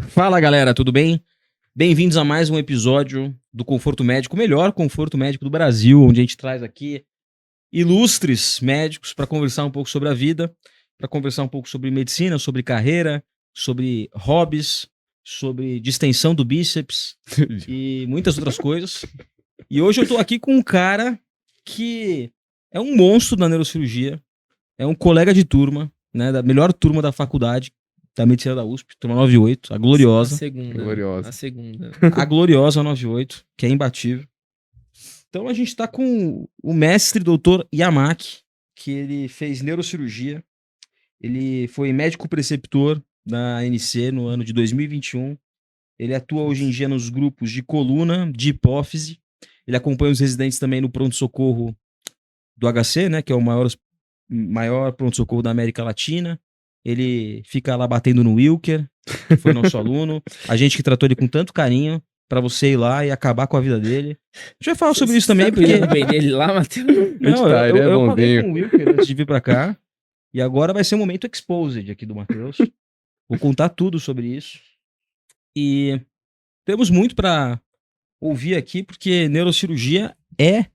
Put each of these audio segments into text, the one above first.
Fala galera, tudo bem? Bem-vindos a mais um episódio do Conforto Médico, o melhor conforto médico do Brasil, onde a gente traz aqui ilustres médicos para conversar um pouco sobre a vida, para conversar um pouco sobre medicina, sobre carreira, sobre hobbies, sobre distensão do bíceps e muitas outras coisas. E hoje eu tô aqui com um cara que é um monstro da neurocirurgia, é um colega de turma, né, da melhor turma da faculdade, da medicina da USP, turma 98, a gloriosa. A segunda. Gloriosa. A segunda. A gloriosa 98, que é imbatível. Então a gente tá com o mestre doutor Yamaki, que ele fez neurocirurgia, ele foi médico preceptor da ANC no ano de 2021, ele atua hoje em dia nos grupos de coluna, de hipófise, ele acompanha os residentes também no pronto-socorro do HC, né, que é o maior pronto-socorro da América Latina. Ele fica lá batendo no Wilker, que foi nosso aluno. A gente que tratou ele com tanto carinho pra você ir lá e acabar com a vida dele. A gente vai falar sobre isso também, porque... porque... bem dele lá, Matheus? Não, Tá, ele é eu falei bonzinho. com o Wilker antes de vir pra cá. E agora vai ser um momento exposed aqui do Matheus. Vou contar tudo sobre isso. E temos muito pra ouvir aqui, porque neurocirurgia é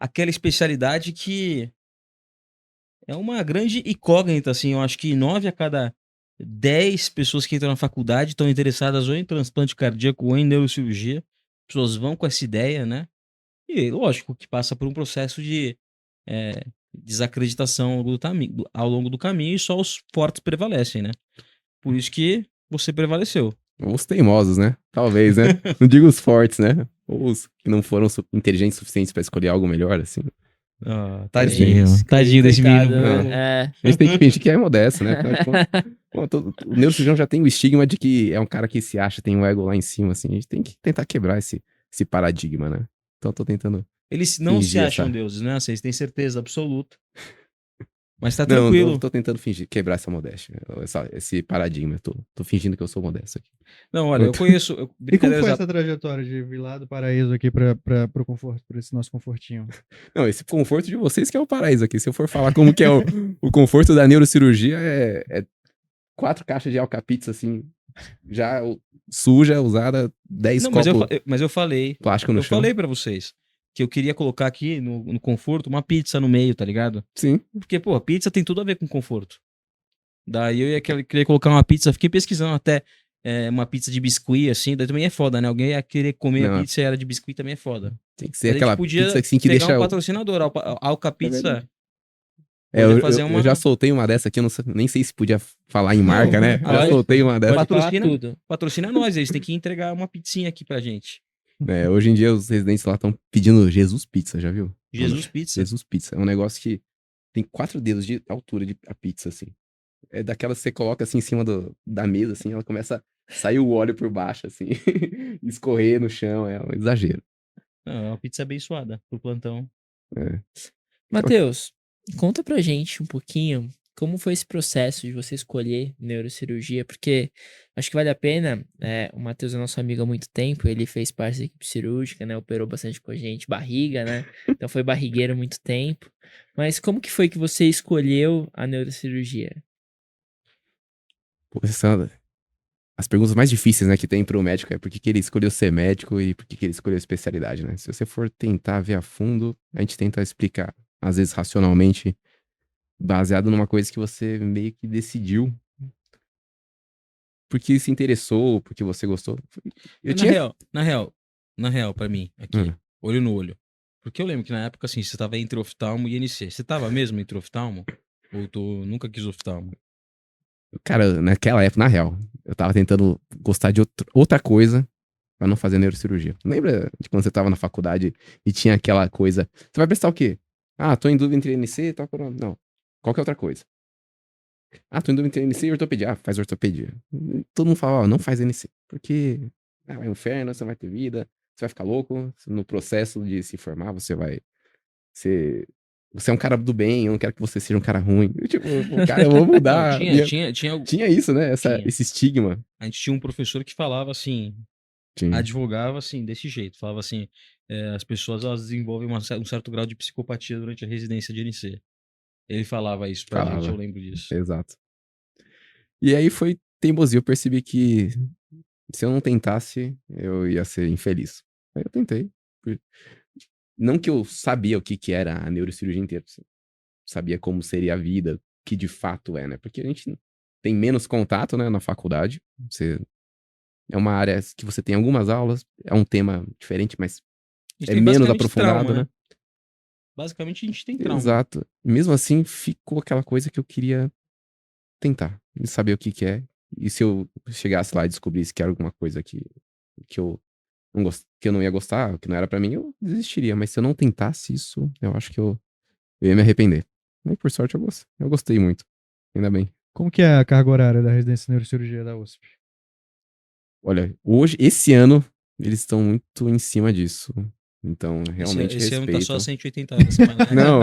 aquela especialidade que é uma grande incógnita, assim. Eu acho que 9 a cada 10 pessoas que entram na faculdade estão interessadas ou em transplante cardíaco ou em neurocirurgia. As pessoas vão com essa ideia, né? E lógico que passa por um processo de desacreditação ao longo do caminho e só os fortes prevalecem, né? Por isso que você prevaleceu. Os teimosos, né? Talvez, né? Não digo os fortes, né? Ou os que não foram inteligentes o suficientes pra escolher algo melhor, assim. Tadinho desse Coitado, menino. né? A gente tem que fingir que é modesto, né? O neurocirurgião já tem o estigma de que é um cara que se acha, tem um ego lá em cima, assim. A gente tem que tentar quebrar esse paradigma, né? Então eu tô tentando. Eles não se Fingir acham essa- deuses, né? Vocês têm certeza absoluta. Mas tá Não, tranquilo. eu tô tentando fingir, quebrar essa modéstia, esse paradigma. Eu tô fingindo que eu sou modesto aqui. Não, olha, eu conheço. E como Brincadeiras foi à- essa trajetória de vir lá do paraíso aqui pro conforto, pra esse nosso confortinho? Não, esse conforto de vocês que é o paraíso aqui. Se eu for falar como que é o conforto da neurocirurgia, é 4 caixas de Alka-Pizza, assim, já suja, usada, 10 Não, copos mas eu falei. plástico no Eu chão. falei pra vocês que eu queria colocar aqui no conforto uma pizza no meio, tá ligado? Sim. Porque, pô, pizza tem tudo a ver com conforto. Daí eu queria colocar uma pizza, fiquei pesquisando até uma pizza de biscuit, assim, daí também é foda, né? Alguém ia querer comer a Não. pizza e era de biscuit, também é foda. Tem que A ser gente aquela podia pizza assim que pegar deixa. um patrocinador, a Alka Pizza. verdade. Podia fazer Eu já soltei uma dessa aqui, eu nem sei se podia falar em marca, né? Já olha, soltei uma dessa. Pode falar Patrocina. tudo. Patrocina nós, eles têm que entregar uma pizzinha aqui pra gente. Hoje em dia os residentes lá estão pedindo Jesus Pizza, já viu? Jesus Pizza. Jesus Pizza. É um negócio que tem 4 dedos de altura de a pizza, assim. É daquelas que você coloca assim em cima da mesa, assim, ela começa a sair o óleo por baixo, assim, escorrer no chão, é um exagero. Não, é uma pizza abençoada pro plantão. É. Matheus, conta pra gente um pouquinho como foi esse processo de você escolher neurocirurgia, porque acho que vale a pena. O Matheus é nosso amigo há muito tempo, ele fez parte da equipe cirúrgica, né? Operou bastante com a gente, barriga, né? Então foi barrigueiro há muito tempo. Mas como que foi que você escolheu a neurocirurgia? Pô, as perguntas mais difíceis, né, que tem pro médico é por que ele escolheu ser médico e por que ele escolheu especialidade, né? Se você for tentar ver a fundo, a gente tenta explicar, às vezes racionalmente, baseado numa coisa que você meio que decidiu porque se interessou, porque você gostou. Na real, pra mim, aqui, olho no olho. Porque eu lembro que na época, assim, você tava entre oftalmo e NC. Você tava mesmo entre oftalmo? Ou tu nunca quis oftalmo? Cara, naquela época, na real, eu tava tentando gostar de outra coisa pra não fazer neurocirurgia. Lembra de quando você tava na faculdade e tinha aquela coisa... Você vai prestar o quê? Ah, tô em dúvida entre NC e tal. Não. Qualquer outra coisa. Ah, tô em dúvida entre NC e ortopedia. Ah, faz ortopedia. Todo mundo fala, ó, não faz NC. Porque vai ao inferno, você não vai ter vida, você vai ficar louco. No processo de se formar, você vai ser... Você é um cara do bem, eu não quero que você seja um cara ruim. Cara, eu vou mudar. Não, Tinha isso, né? Tinha. Esse estigma. A gente tinha um professor que falava assim, Tinha. advogava assim, desse jeito. Falava assim, as pessoas elas desenvolvem um certo grau de psicopatia durante a residência de NC. Ele falava isso pra gente, eu lembro disso. Exato. E aí foi teimosia, eu percebi que se eu não tentasse, eu ia ser infeliz. Aí eu tentei. Não que eu sabia o que que era a neurocirurgia inteira. Sabia como seria a vida, que de fato é, né? Porque a gente tem menos contato, né, na faculdade. É uma área que você tem algumas aulas, é um tema diferente, mas A gente é tem menos basicamente aprofundado, trauma, né? Basicamente a gente tem trauma. Exato. Mesmo assim, ficou aquela coisa que eu queria tentar. E saber o que que é. E se eu chegasse lá e descobrisse que era alguma coisa que eu que eu não ia gostar, que não era pra mim, eu desistiria. Mas se eu não tentasse isso, eu acho que eu ia me arrepender. Mas por sorte eu gostei muito. Ainda bem. Como que é a carga horária da residência de neurocirurgia da USP? Olha, hoje, esse ano, eles estão muito em cima disso. Então, realmente Esse ano tá só respeitam. 180 horas semanais. Não,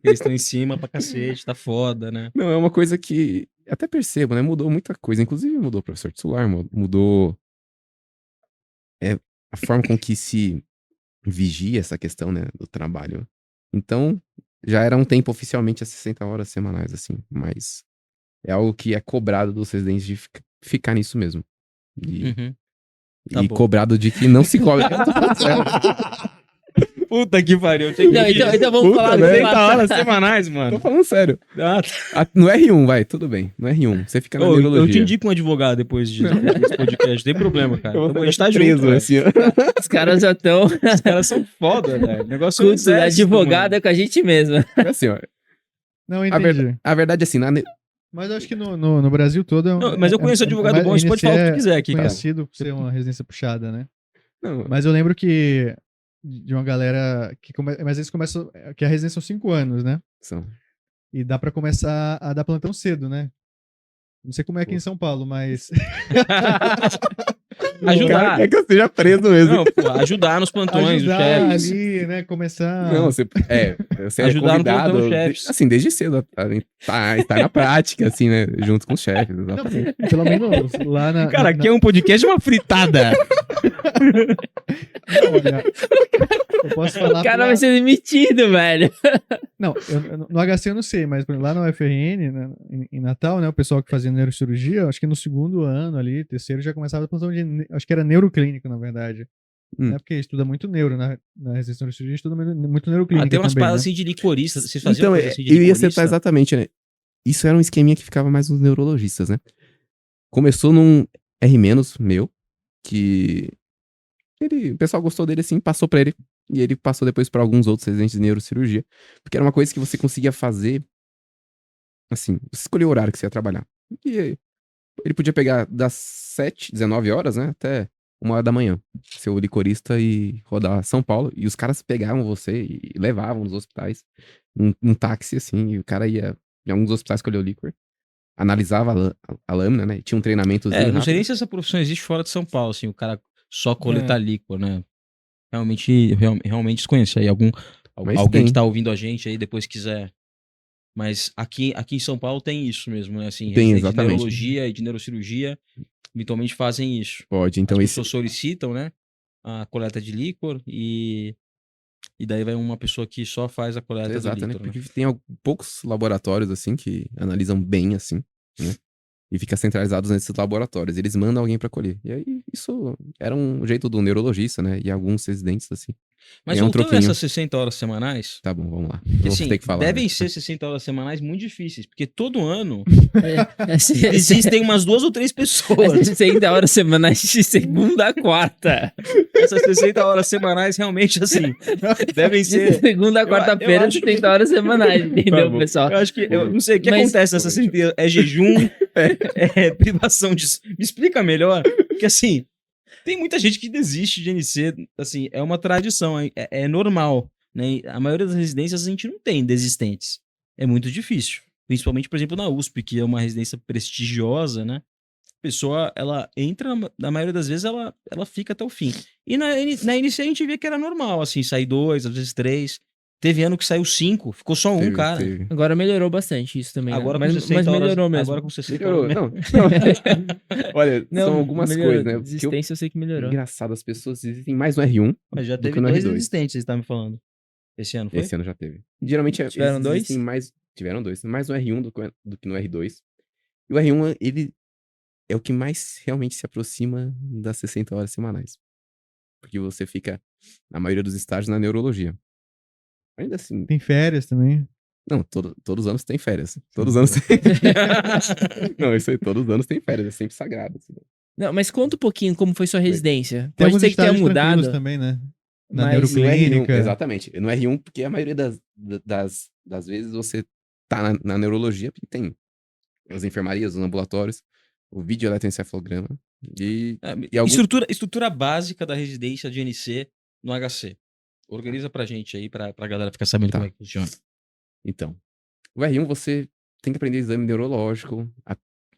Eles estão em cima pra cacete, tá foda, né? não, é uma coisa que até percebo, né? Mudou muita coisa. Inclusive, mudou o professor titular, mudou a forma com que se vigia essa questão, né, do trabalho. Então, já era um tempo oficialmente a 60 horas semanais, assim. Mas é algo que é cobrado dos residentes de ficar nisso mesmo. E, Uhum. Tá e bom. cobrado de que não se cobre. Eu tô falando sério. Puta que pariu. Eu tenho que Não, então vamos Puta, falar né? do 60 horas fato. semanais, Tô mano. falando sério. Ah, No R1, vai, tudo bem. No R1. Você fica na Ô, eu te neurologia. indico um advogado depois desse podcast, não tem problema, cara. Eu vou Então, a ficar gente tá preso, junto, velho. assim, ó. Os caras já estão Os caras são foda, velho. O negócio é um cultos da exército, advogada mano. com a gente mesmo. Assim, ó. Não, eu entendi. A verdade é assim, Mas eu acho que no Brasil todo é um. Não, mas eu conheço advogado bom, você pode falar o que quiser aqui, cara. conhecido por ser uma residência puxada, né? não, Mas eu lembro que de uma galera mas eles começam. Que a residência são 5 anos, né? são. E dá pra começar a dar plantão cedo, né? Não sei como é aqui em São Paulo, mas. O cara Ajudar. quer que eu seja preso mesmo. Não, pô, ajudar nos plantões, os Ajudar chefes. ali, né? Começar. Não, você é Ajudar no plantão, convidado, chefes. assim, desde cedo, tá na prática, assim, né, junto com os chefes, Não, exatamente. pelo menos lá na. Cara, aqui é um podcast de uma fritada. Não, olha, eu posso falar. O cara pela- vai ser demitido, velho. Não, no HC eu não sei, mas por exemplo, lá no UFRN, né, em Natal, né, o pessoal que fazia neurocirurgia, acho que no segundo ano ali, terceiro, já começava a plantão acho que era neuroclínico, na verdade. Né, porque estuda muito neuro, na residência de neurocirurgia estuda muito neuroclínica Tem umas também, paradas né? assim de licorista. Vocês faziam Então, coisa assim de eu ia licorista? acertar exatamente, né, isso era um esqueminha que ficava mais nos neurologistas, né. Começou num R- meu, que o pessoal gostou dele assim, passou pra ele, e ele passou depois pra alguns outros residentes de neurocirurgia, porque era uma coisa que você conseguia fazer, assim, você escolhia o horário que você ia trabalhar. E ele podia pegar das 7, 19 horas, né, até 1 hora da manhã, ser o licorista e rodar São Paulo, e os caras pegavam você e levavam nos hospitais, num táxi, assim, e o cara ia em alguns hospitais escolher o licor, analisava a lâmina, né, e tinha um treinamentozinho Não sei rápido. nem se essa profissão existe fora de São Paulo, assim, o cara só coletar líquor, né? Realmente desconheço aí. Mas Alguém tem. que tá ouvindo a gente aí depois quiser. Mas aqui em São Paulo tem isso mesmo, né? Assim, Tem, residente de exatamente. neurologia e de neurocirurgia habitualmente fazem isso. Pode, então As esse... pessoas solicitam, né? A coleta de líquor e daí vai uma pessoa que só faz a coleta Exato, do né? líquor. Né? Porque tem poucos laboratórios, assim, que analisam bem, assim, né? E fica centralizados nesses laboratórios. Eles mandam alguém pra colher. E aí, isso era um jeito do neurologista, né? E alguns residentes, assim. Mas É um voltando troquinho. nessas 60 horas semanais, Tá bom, vamos lá. que, Vou assim, ter que falar. devem né? ser 60 horas semanais muito difíceis, porque todo ano Existem existem umas 2 ou 3 pessoas. 60 horas semanais de segunda a quarta. Essas 60 horas semanais realmente, assim, devem De ser... segunda a eu quarta-feira, acho que- 60 horas semanais, entendeu, bom. pessoal? Eu acho que, eu não sei, o que Mas- acontece nessa 60? É jejum? É privação de... Me explica melhor, porque assim, tem muita gente que desiste de NC, assim, é uma tradição, é normal, né? A maioria das residências a gente não tem desistentes, é muito difícil, principalmente, por exemplo, na USP, que é uma residência prestigiosa, né? A pessoa, ela entra, na maioria das vezes, ela fica até o fim. E na NC a gente via que era normal, assim, sair 2, às vezes 3. Teve ano que saiu 5, ficou só um, cara. Teve. Agora melhorou bastante isso também, né? Agora com mas 60 horas, melhorou mesmo. Agora com 60 Melhorou. horas. Não. Olha, Não, são algumas melhorou. coisas, né? Porque Desistência eu sei que melhorou. engraçado, as pessoas existem mais no R1 Mas já do teve que no 2 R2. resistentes, você tá me falando. Esse ano foi? Esse ano já teve. Geralmente Tiveram eles dois? existem mais. Tiveram 2. Mais no R1 do que no R2. E o R1, ele é o que mais realmente se aproxima das 60 horas semanais. Porque você fica, na maioria dos estágios, na neurologia. Ainda assim, Tem férias também. não, todos os anos tem férias. Todos os anos tem. Não, isso aí, todos os anos tem férias, é sempre sagrado. Assim. Não, mas conta um pouquinho como foi sua residência. Tem Pode alguns ser que tenha estágios tranquilos mudado, também, né? Na mas No R1, neuroclínica. exatamente. No R1, porque a maioria das vezes você tá na neurologia, porque tem as enfermarias, os ambulatórios, o vídeo eletroencefalograma e algum... Estrutura básica da residência de NC no HC. Organiza pra gente aí, pra galera ficar sabendo Tá. como é que funciona. Então, o R1 você tem que aprender exame neurológico,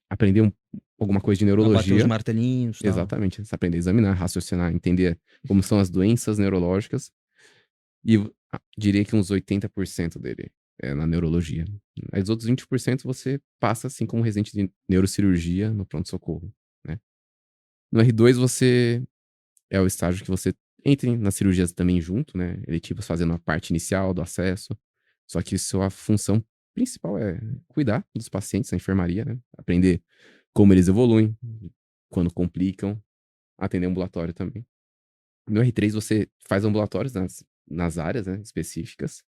aprender alguma coisa de Pra bater os neurologia. martelinhos e tal. Exatamente. Você aprender a examinar, raciocinar, entender como são as doenças neurológicas. E diria que uns 80% dele é na neurologia. Aí os outros 20% você passa assim como residente de neurocirurgia no pronto-socorro, né? No R2 você é o estágio que você entra nas cirurgias também junto, né? Eletivas fazendo a parte inicial do acesso. Só que sua função principal é cuidar dos pacientes na enfermaria, né? Aprender como eles evoluem, quando complicam, atender ambulatório também. No R3 você faz ambulatórios nas áreas, né, específicas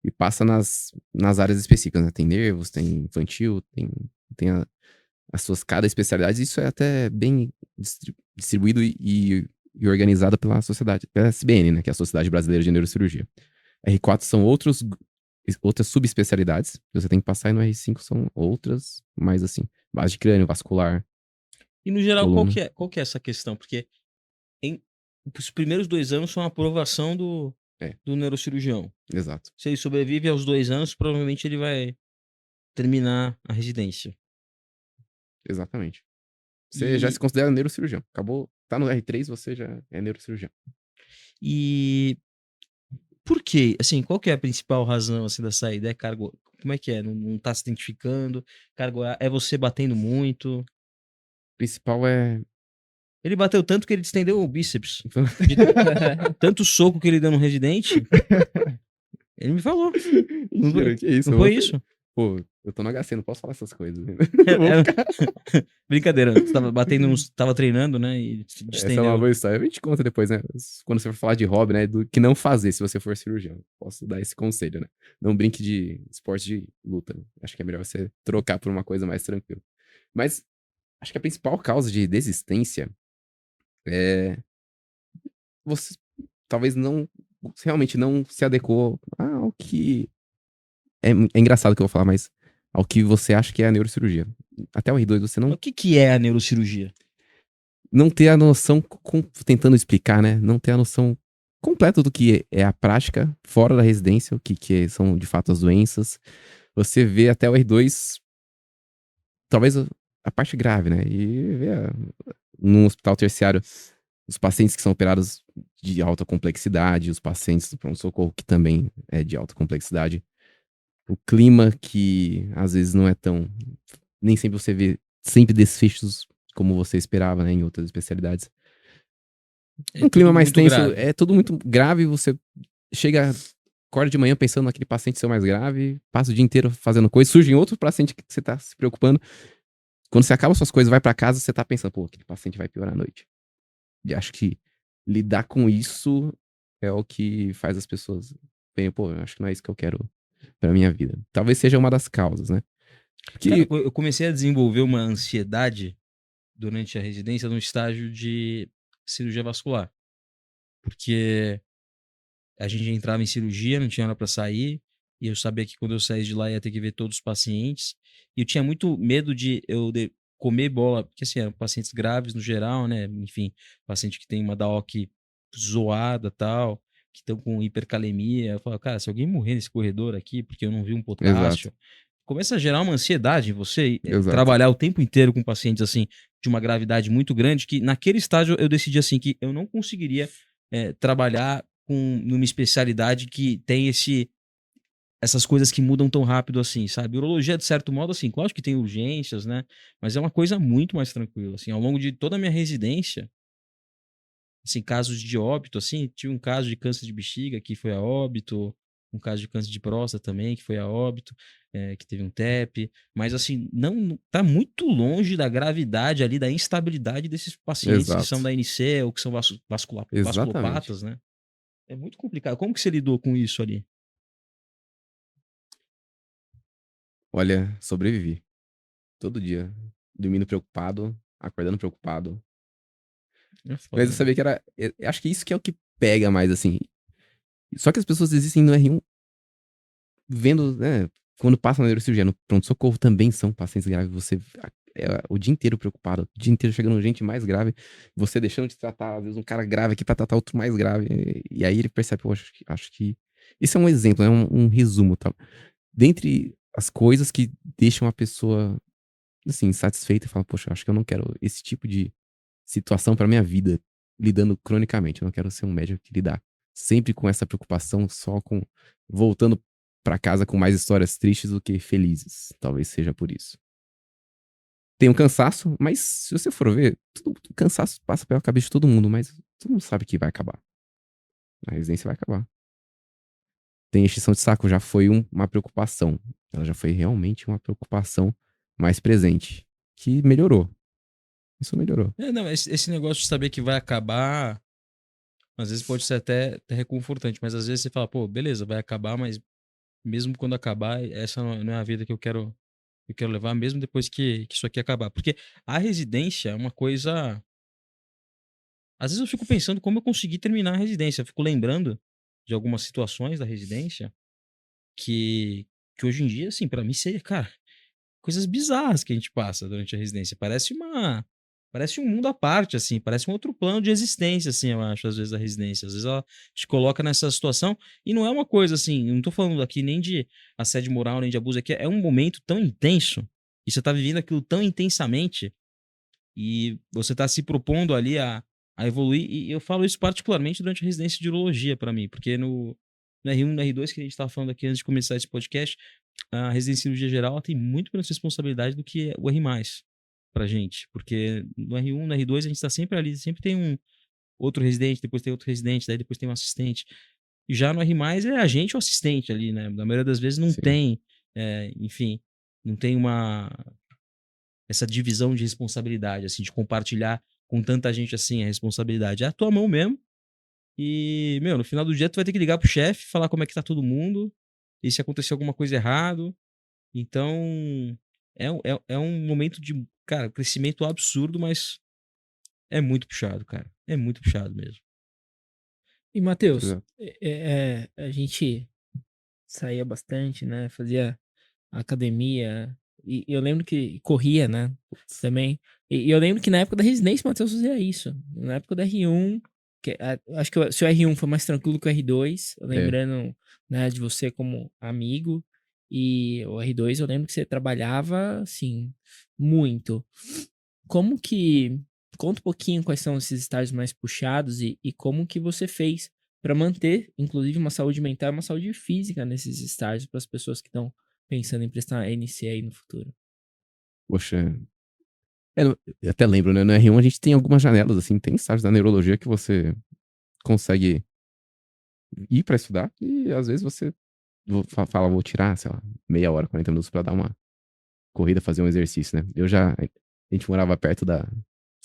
e passa nas áreas específicas, né? Tem nervos, tem infantil, tem as suas cada especialidade. Isso é até bem distribuído e organizado pela sociedade, pela SBN, né, que é a Sociedade Brasileira de Neurocirurgia. R4 são outras subespecialidades que você tem que passar, e no R5 são outras, mais assim, base de crânio, vascular. E no geral, coluna. qual que é essa questão? Porque os primeiros 2 anos são a aprovação do neurocirurgião. Exato. Se ele sobrevive aos 2 anos, provavelmente ele vai terminar a residência. Exatamente. Você já se considera neurocirurgião. Acabou, tá no R3, você já é neurocirurgião. E por quê? Assim, qual que é a principal razão assim da saída? É cargo? Como é que é? Não tá se identificando? Cargo é você batendo muito? O principal é... Ele bateu tanto que ele distendeu o bíceps. De tanto soco que ele deu no residente. Ele me falou. Mentira, que isso? Não foi isso? Pô, eu tô no HC, não posso falar essas coisas. Brincadeira, tu tava batendo tava treinando, né? E Essa é distendeu. uma boa história. A gente conta depois, né? Quando você for falar de hobby, né? Do que não fazer se você for cirurgião. Posso dar esse conselho, né? Não brinque de esporte de luta. Acho que é melhor você trocar por uma coisa mais tranquila. Mas acho que a principal causa de desistência é... Você talvez realmente não se adequou ao que... É engraçado o que eu vou falar, mas ao que você acha que é a neurocirurgia. Até o R2 você O que é a neurocirurgia? não ter a noção, tentando explicar, né? Não ter a noção completa do que é a prática fora da residência, o que são de fato as doenças. Você vê até o R2, talvez a parte grave, né? E vê num hospital terciário os pacientes que são operados de alta complexidade, os pacientes do pronto-socorro que também é de alta complexidade. O clima que às vezes não é tão... Nem sempre você vê sempre desfechos como você esperava, né, em outras especialidades. Um clima mais tenso, é tudo muito grave, você acorda de manhã pensando naquele paciente seu mais grave, passa o dia inteiro fazendo coisa, surge outro paciente que você tá se preocupando. Quando você acaba suas coisas, vai pra casa, você tá pensando, pô, aquele paciente vai piorar à noite. E acho que lidar com isso é o que faz as pessoas verem, pô, eu acho que não é isso que eu quero pra minha vida. Talvez seja uma das causas, né? Cara, eu comecei a desenvolver uma ansiedade durante a residência no estágio de cirurgia vascular. Porque a gente entrava em cirurgia, não tinha hora pra sair, e eu sabia que quando eu saísse de lá ia ter que ver todos os pacientes. E eu tinha muito medo de comer bola, porque assim, eram pacientes graves no geral, né? Enfim, paciente que tem uma DAOC zoada e tal, que estão com hipercalemia. Eu falo, cara, se alguém morrer nesse corredor aqui porque eu não vi um potássio, começa a gerar uma ansiedade em você, trabalhar o tempo inteiro com pacientes assim, de uma gravidade muito grande, que naquele estágio eu decidi assim, que eu não conseguiria trabalhar numa especialidade que tem essas coisas que mudam tão rápido assim, sabe? Urologia, de certo modo, assim, claro que tem urgências, né? Mas é uma coisa muito mais tranquila, assim, ao longo de toda a minha residência, assim, casos de óbito, assim, tive um caso de câncer de bexiga que foi a óbito, um caso de câncer de próstata também, que foi a óbito, que teve um TEP, mas assim, não tá muito longe da gravidade ali, da instabilidade desses pacientes que são Exato. da ANC ou que são Exatamente. vasculopatas, né? É muito complicado. Como que você lidou com isso ali? Olha, sobrevivi. Todo dia. Dormindo preocupado, acordando preocupado. É Mas eu foda, né? sabia que era. Eu acho que isso que é o que pega mais, assim. Só que as pessoas existem no R1 vendo, né? Quando passa na neurocirurgia, no pronto-socorro também são pacientes graves. Você o dia inteiro preocupado, o dia inteiro chegando gente mais grave, você deixando de tratar, às vezes, um cara grave aqui pra tratar outro mais grave. E aí ele percebe, poxa, acho que. Isso é um exemplo, é um resumo, tá? Dentre as coisas que deixam a pessoa, assim, insatisfeita e fala, poxa, acho que eu não quero esse tipo de situação pra minha vida, lidando cronicamente. Eu não quero ser um médico que lidar sempre com essa preocupação, só com voltando pra casa com mais histórias tristes do que felizes. Talvez seja por isso. Tem um cansaço, mas se você for ver, cansaço passa pela cabeça de todo mundo, mas todo mundo sabe que vai acabar. A residência vai acabar. Tem extinção de saco, já foi uma preocupação. Ela já foi realmente uma preocupação mais presente, que melhorou. Isso melhorou. Não, esse negócio de saber que vai acabar, às vezes pode ser até reconfortante, mas às vezes você fala, pô, beleza, vai acabar, mas mesmo quando acabar, essa não é a vida que eu quero levar, mesmo depois que isso aqui acabar. Porque a residência é uma coisa. Às vezes eu fico pensando como eu consegui terminar a residência. Eu fico lembrando de algumas situações da residência que hoje em dia, assim, pra mim seria, cara, coisas bizarras que a gente passa durante a residência. Parece um mundo à parte, assim, parece um outro plano de existência, assim, eu acho, às vezes, a residência. Às vezes ela te coloca nessa situação e não é uma coisa assim, eu não tô falando aqui nem de assédio moral, nem de abuso, aqui é um momento tão intenso e você tá vivendo aquilo tão intensamente e você tá se propondo ali a evoluir, e eu falo isso particularmente durante a residência de urologia para mim, porque no R1, no R2 que a gente tava falando aqui antes de começar esse podcast, a residência de cirurgia geral ela tem muito menos responsabilidade do que o R+, pra gente, porque no R1, no R2 a gente tá sempre ali, sempre tem um outro residente, depois tem outro residente, daí depois tem um assistente. E já no R+, é a gente ou assistente ali, né? Na maioria das vezes não Sim. tem, enfim, não tem essa divisão de responsabilidade, assim, de compartilhar com tanta gente assim a responsabilidade. É a tua mão mesmo. E, meu, no final do dia tu vai ter que ligar pro chefe, falar como é que tá todo mundo, e se acontecer alguma coisa errado. Então, é um momento de, cara, crescimento absurdo, mas é muito puxado, cara. É muito puxado mesmo. E, Matheus, Exato. a gente saía bastante, né? Fazia academia. E eu lembro que corria, né? Também. E eu lembro que na época da residência o Matheus fazia isso. Na época da R1, acho que se o R1 foi mais tranquilo que o R2, eu lembrando, né, de você como amigo. E o R2 eu lembro que você trabalhava, assim, muito. Como que. Conta um pouquinho quais são esses estágios mais puxados e como que você fez para manter, inclusive, uma saúde mental e uma saúde física nesses estágios para as pessoas que estão pensando em prestar NC aí no futuro. Poxa. Eu até lembro, né? No R1 a gente tem algumas janelas, assim, tem estágios da neurologia que você consegue ir pra estudar e às vezes você fala, vou tirar, sei lá, meia hora, 40 minutos pra dar uma corrida, fazer um exercício, né? A gente morava perto da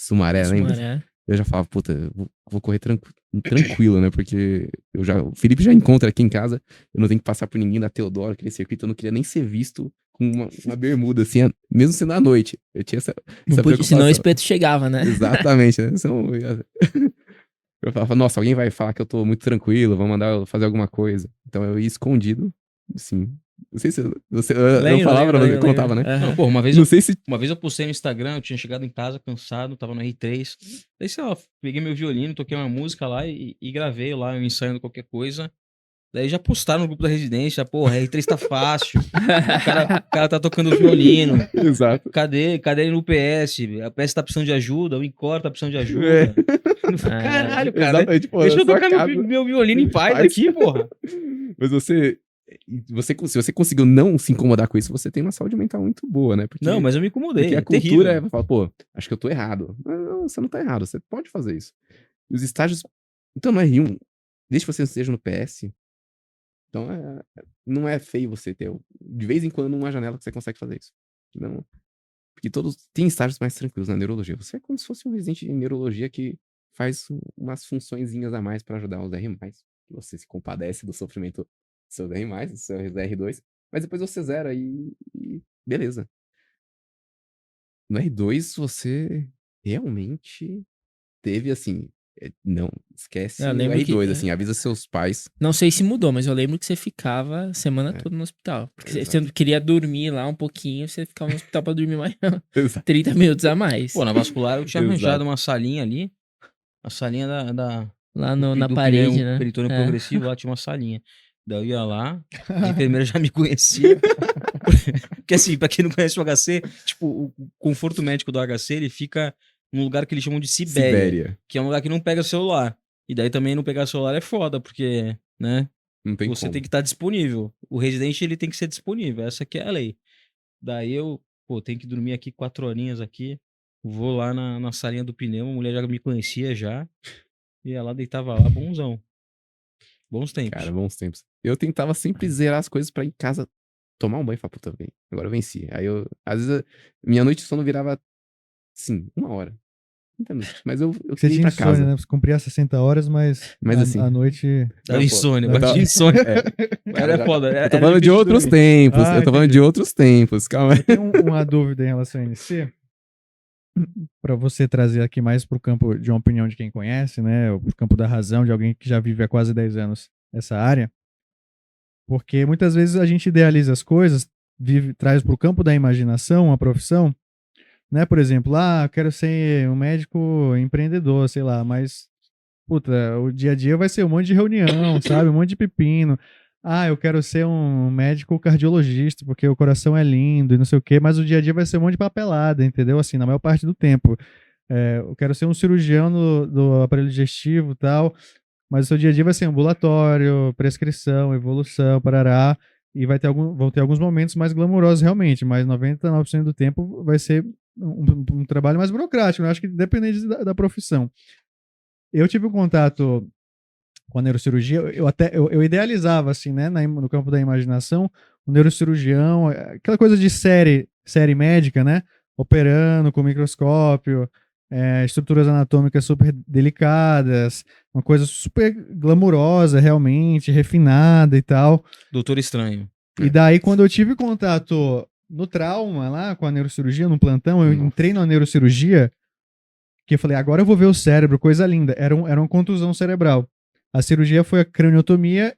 Sumaré, lembra? Sumaré. Eu já falava, puta, eu vou correr tranquilo, né? Porque o Felipe já encontra aqui em casa, eu não tenho que passar por ninguém da Teodoro, aquele circuito, eu não queria nem ser visto com uma bermuda, assim, mesmo sendo à noite. Eu tinha essa Não podia, senão o preocupação. espeto chegava, né? Exatamente, né? Eu falava, nossa, alguém vai falar que eu tô muito tranquilo, vão mandar eu fazer alguma coisa. Então eu ia escondido, assim. Não sei se você. Eu falava pra você, lembro. contava, né? Não, pô, uma vez Não sei se. uma vez eu postei no Instagram, eu tinha chegado em casa cansado, tava no R3. Daí, sei lá, peguei meu violino, toquei uma música lá e gravei lá, eu ensaiando qualquer coisa. Daí já postaram no grupo da residência, porra, R3 tá fácil. O cara tá tocando violino. Exato. Cadê ele no PS? A PS tá precisando de ajuda, o Encore tá precisando de ajuda. É. Caralho, cara. Exatamente, porra, Deixa eu na sua tocar casa. meu violino em paz Paz. aqui, porra. Mas se você conseguiu não se incomodar com isso, você tem uma saúde mental muito boa, né? Porque, Não, mas eu me incomodei. porque a É cultura terrível. fala, pô, acho que eu tô errado. Mas não, você não tá errado, você pode fazer isso. E os estágios. Então no R1, desde que você esteja no PS, Então, não é feio você ter, de vez em quando, uma janela que você consegue fazer isso. Não, porque tem estágios mais tranquilos na neurologia. Você é como se fosse um residente de neurologia que faz umas funçõezinhas a mais pra ajudar os R+. Você se compadece do sofrimento dos seus R+, dos seus R2, mas depois você zera e beleza. No R2, você realmente teve, assim... Não, esquece Eu o lembro que- R2, assim, avisa seus pais. Não sei se mudou, mas eu lembro que você ficava a semana É. toda no hospital. Porque Exato. você queria dormir lá um pouquinho, você ficava no hospital pra dormir mais Exato. 30 minutos a mais. Pô, na vascular eu tinha Exato. arranjado uma salinha ali. A salinha Lá do na do parede, pneu, né? peritônio É. progressivo, lá tinha uma salinha. Daí eu ia lá, a enfermeira já me conhecia. Porque assim, pra quem não conhece o HC, tipo, o conforto médico do HC, ele fica num lugar que eles chamam de Sibéria, que é um lugar que não pega celular. E daí também não pegar celular é foda, porque, né, Não tem você como. tem que estar disponível. O residente, ele tem que ser disponível, essa que é a lei. Daí eu, pô, tenho que dormir aqui 4 horinhas aqui, vou lá na salinha do pneu, a mulher já me conhecia já, ia lá, deitava lá, bonzão. Bons tempos. Cara, bons tempos. Eu tentava sempre zerar as coisas pra ir em casa tomar um banho e falar, puta, bem, agora eu venci. Aí às vezes, minha noite de sono virava, sim, 1 hora. 30 minutos. Mas eu Você queria ir tinha pra casa. insônia, né? Você cumpria 60 horas, mas assim, à noite... Dava Não, pô, insônia, eu bate tava- de insônia. É, Cara, é foda. eu tô falando de outros tempos. Ah, Eu tô falando entendi. de outros tempos. Calma aí. Eu tenho uma dúvida em relação ao NC, para você trazer aqui mais para o campo de uma opinião de quem conhece, né? O campo da razão, de alguém que já vive há quase 10 anos essa área. Porque muitas vezes a gente idealiza as coisas, traz para o campo da imaginação uma profissão, né? Por exemplo, eu quero ser um médico empreendedor, sei lá, mas puta, o dia a dia vai ser um monte de reunião, sabe? Um monte de pepino. Eu quero ser um médico cardiologista, porque o coração é lindo e não sei o quê, mas o dia a dia vai ser um monte de papelada, entendeu? Assim, na maior parte do tempo. Eu quero ser um cirurgião do aparelho digestivo e tal, mas o seu dia a dia vai ser ambulatório, prescrição, evolução, parará, e vão ter alguns momentos mais glamurosos realmente, mas 99% do tempo vai ser um trabalho mais burocrático, né? Acho que dependente da profissão. Eu tive um contato com a neurocirurgia, eu idealizava, assim, né, no campo da imaginação, o neurocirurgião, aquela coisa de série médica, né, operando com microscópio, estruturas anatômicas super delicadas, uma coisa super glamurosa, realmente, refinada e tal. Doutor Estranho. E daí, quando eu tive contato no trauma, lá, com a neurocirurgia, no plantão, eu entrei na neurocirurgia, que eu falei, agora eu vou ver o cérebro, coisa linda. Era uma contusão cerebral. A cirurgia foi a craniotomia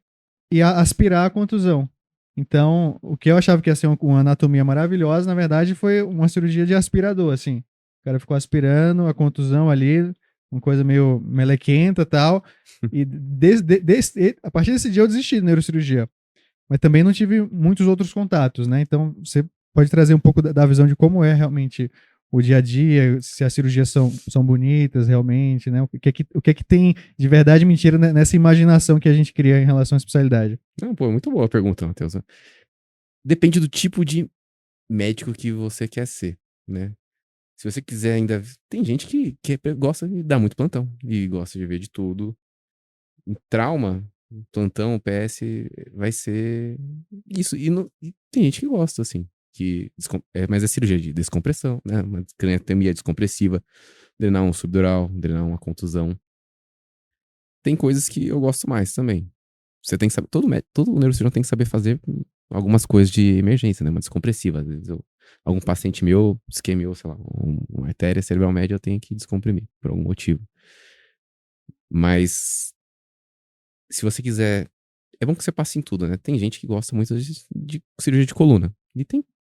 e aspirar a contusão. Então, o que eu achava que ia ser uma anatomia maravilhosa, na verdade, foi uma cirurgia de aspirador, assim. O cara ficou aspirando a contusão ali, uma coisa meio melequenta e tal. E a partir desse dia eu desisti de neurocirurgia. Mas também não tive muitos outros contatos, né? Então, você pode trazer um pouco da visão de como é realmente o dia a dia, se as cirurgias são bonitas realmente, né? O que é que tem de verdade e mentira nessa imaginação que a gente cria em relação à especialidade? Não, pô, muito boa a pergunta, Matheus. Depende do tipo de médico que você quer ser, né? Se você quiser ainda... Tem gente que gosta de dar muito plantão e gosta de ver de tudo. Em trauma, plantão, PS, vai ser isso. E tem gente que gosta, assim. Mas é cirurgia de descompressão, né? Uma craniotomia descompressiva, drenar um subdural, drenar uma contusão. Tem coisas que eu gosto mais também. Você tem que saber, todo neurocirurgião tem que saber fazer algumas coisas de emergência, né? Uma descompressiva. Às vezes algum paciente meu isquemiou, sei lá, uma artéria cerebral média, eu tenho que descomprimir, por algum motivo. Mas se você quiser... É bom que você passe em tudo, né? Tem gente que gosta muito de cirurgia de coluna.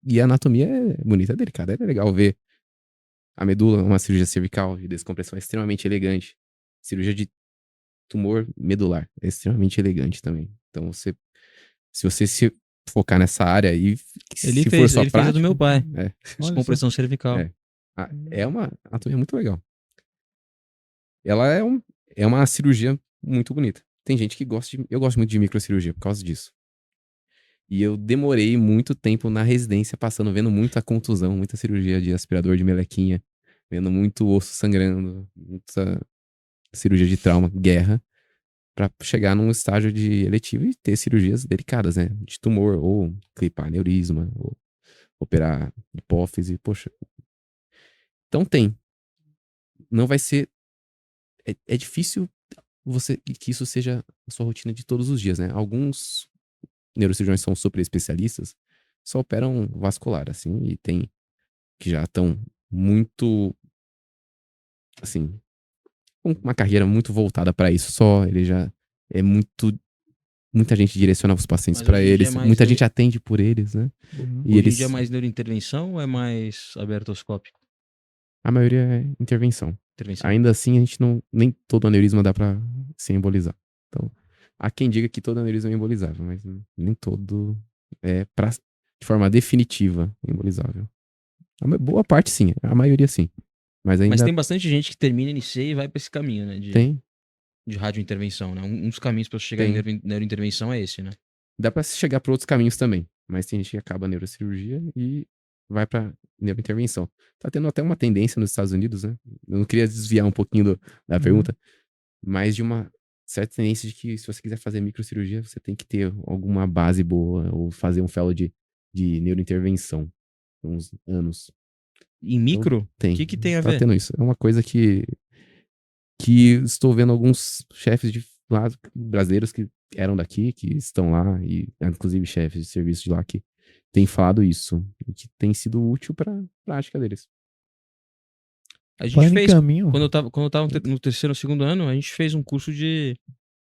E a anatomia é bonita, é delicada. É legal ver a medula, uma cirurgia cervical de descompressão é extremamente elegante. Cirurgia de tumor medular é extremamente elegante também. Então, se você se focar nessa área e Ele se fez, for só ele fez a prática... do meu pai. Descompressão Olha cervical. É uma anatomia muito legal. Ela é uma cirurgia muito bonita. Tem gente que gosta eu gosto muito de microcirurgia por causa disso. E eu demorei muito tempo na residência vendo muita contusão, muita cirurgia de aspirador de melequinha, vendo muito osso sangrando, muita cirurgia de trauma, guerra, pra chegar num estágio de eletivo e ter cirurgias delicadas, né? De tumor, ou clipar aneurisma, ou operar hipófise, poxa. Então tem. Não vai ser. É difícil você que isso seja a sua rotina de todos os dias, né? Alguns neurocirurgiões são super especialistas, só operam vascular, assim, e tem que já estão muito, assim, com uma carreira muito voltada pra isso só, ele já é muito, muita gente direciona os pacientes Mas pra hoje em dia é eles, mais muita neuro... gente atende por eles, né? Uhum. E Hoje em dia é eles, mais neurointervenção ou é mais abertoscópico? a maioria é intervenção. Intervenção. Ainda assim, a gente não, nem todo aneurisma dá pra se embolizar. Então, há quem diga que todo aneurisma é embolizável, mas nem todo é de forma definitiva embolizável. Boa parte sim, a maioria sim. Mas Mas ainda tem bastante gente que termina NC e vai pra esse caminho, né? tem, De radiointervenção, né? Um dos caminhos pra você chegar em tem. neurointervenção é esse, né? Dá pra se chegar por outros caminhos também. Mas tem gente que acaba a neurocirurgia e vai pra neurointervenção. Tá tendo até uma tendência nos Estados Unidos, né? Eu não queria desviar um pouquinho da Uhum. pergunta, mas de uma certa tendência de que se você quiser fazer microcirurgia, você tem que ter alguma base boa ou fazer um fellow de neurointervenção por uns anos. Em Então, micro? O tem. que tem a Tá ver? tendo isso. É uma coisa que estou vendo alguns chefes de lá, brasileiros que eram daqui, que estão lá, e inclusive chefes de serviço de lá que têm falado isso, e que tem sido útil para prática deles. A gente Falando em fez, caminho, quando eu tava no terceiro ou segundo ano, a gente fez um curso de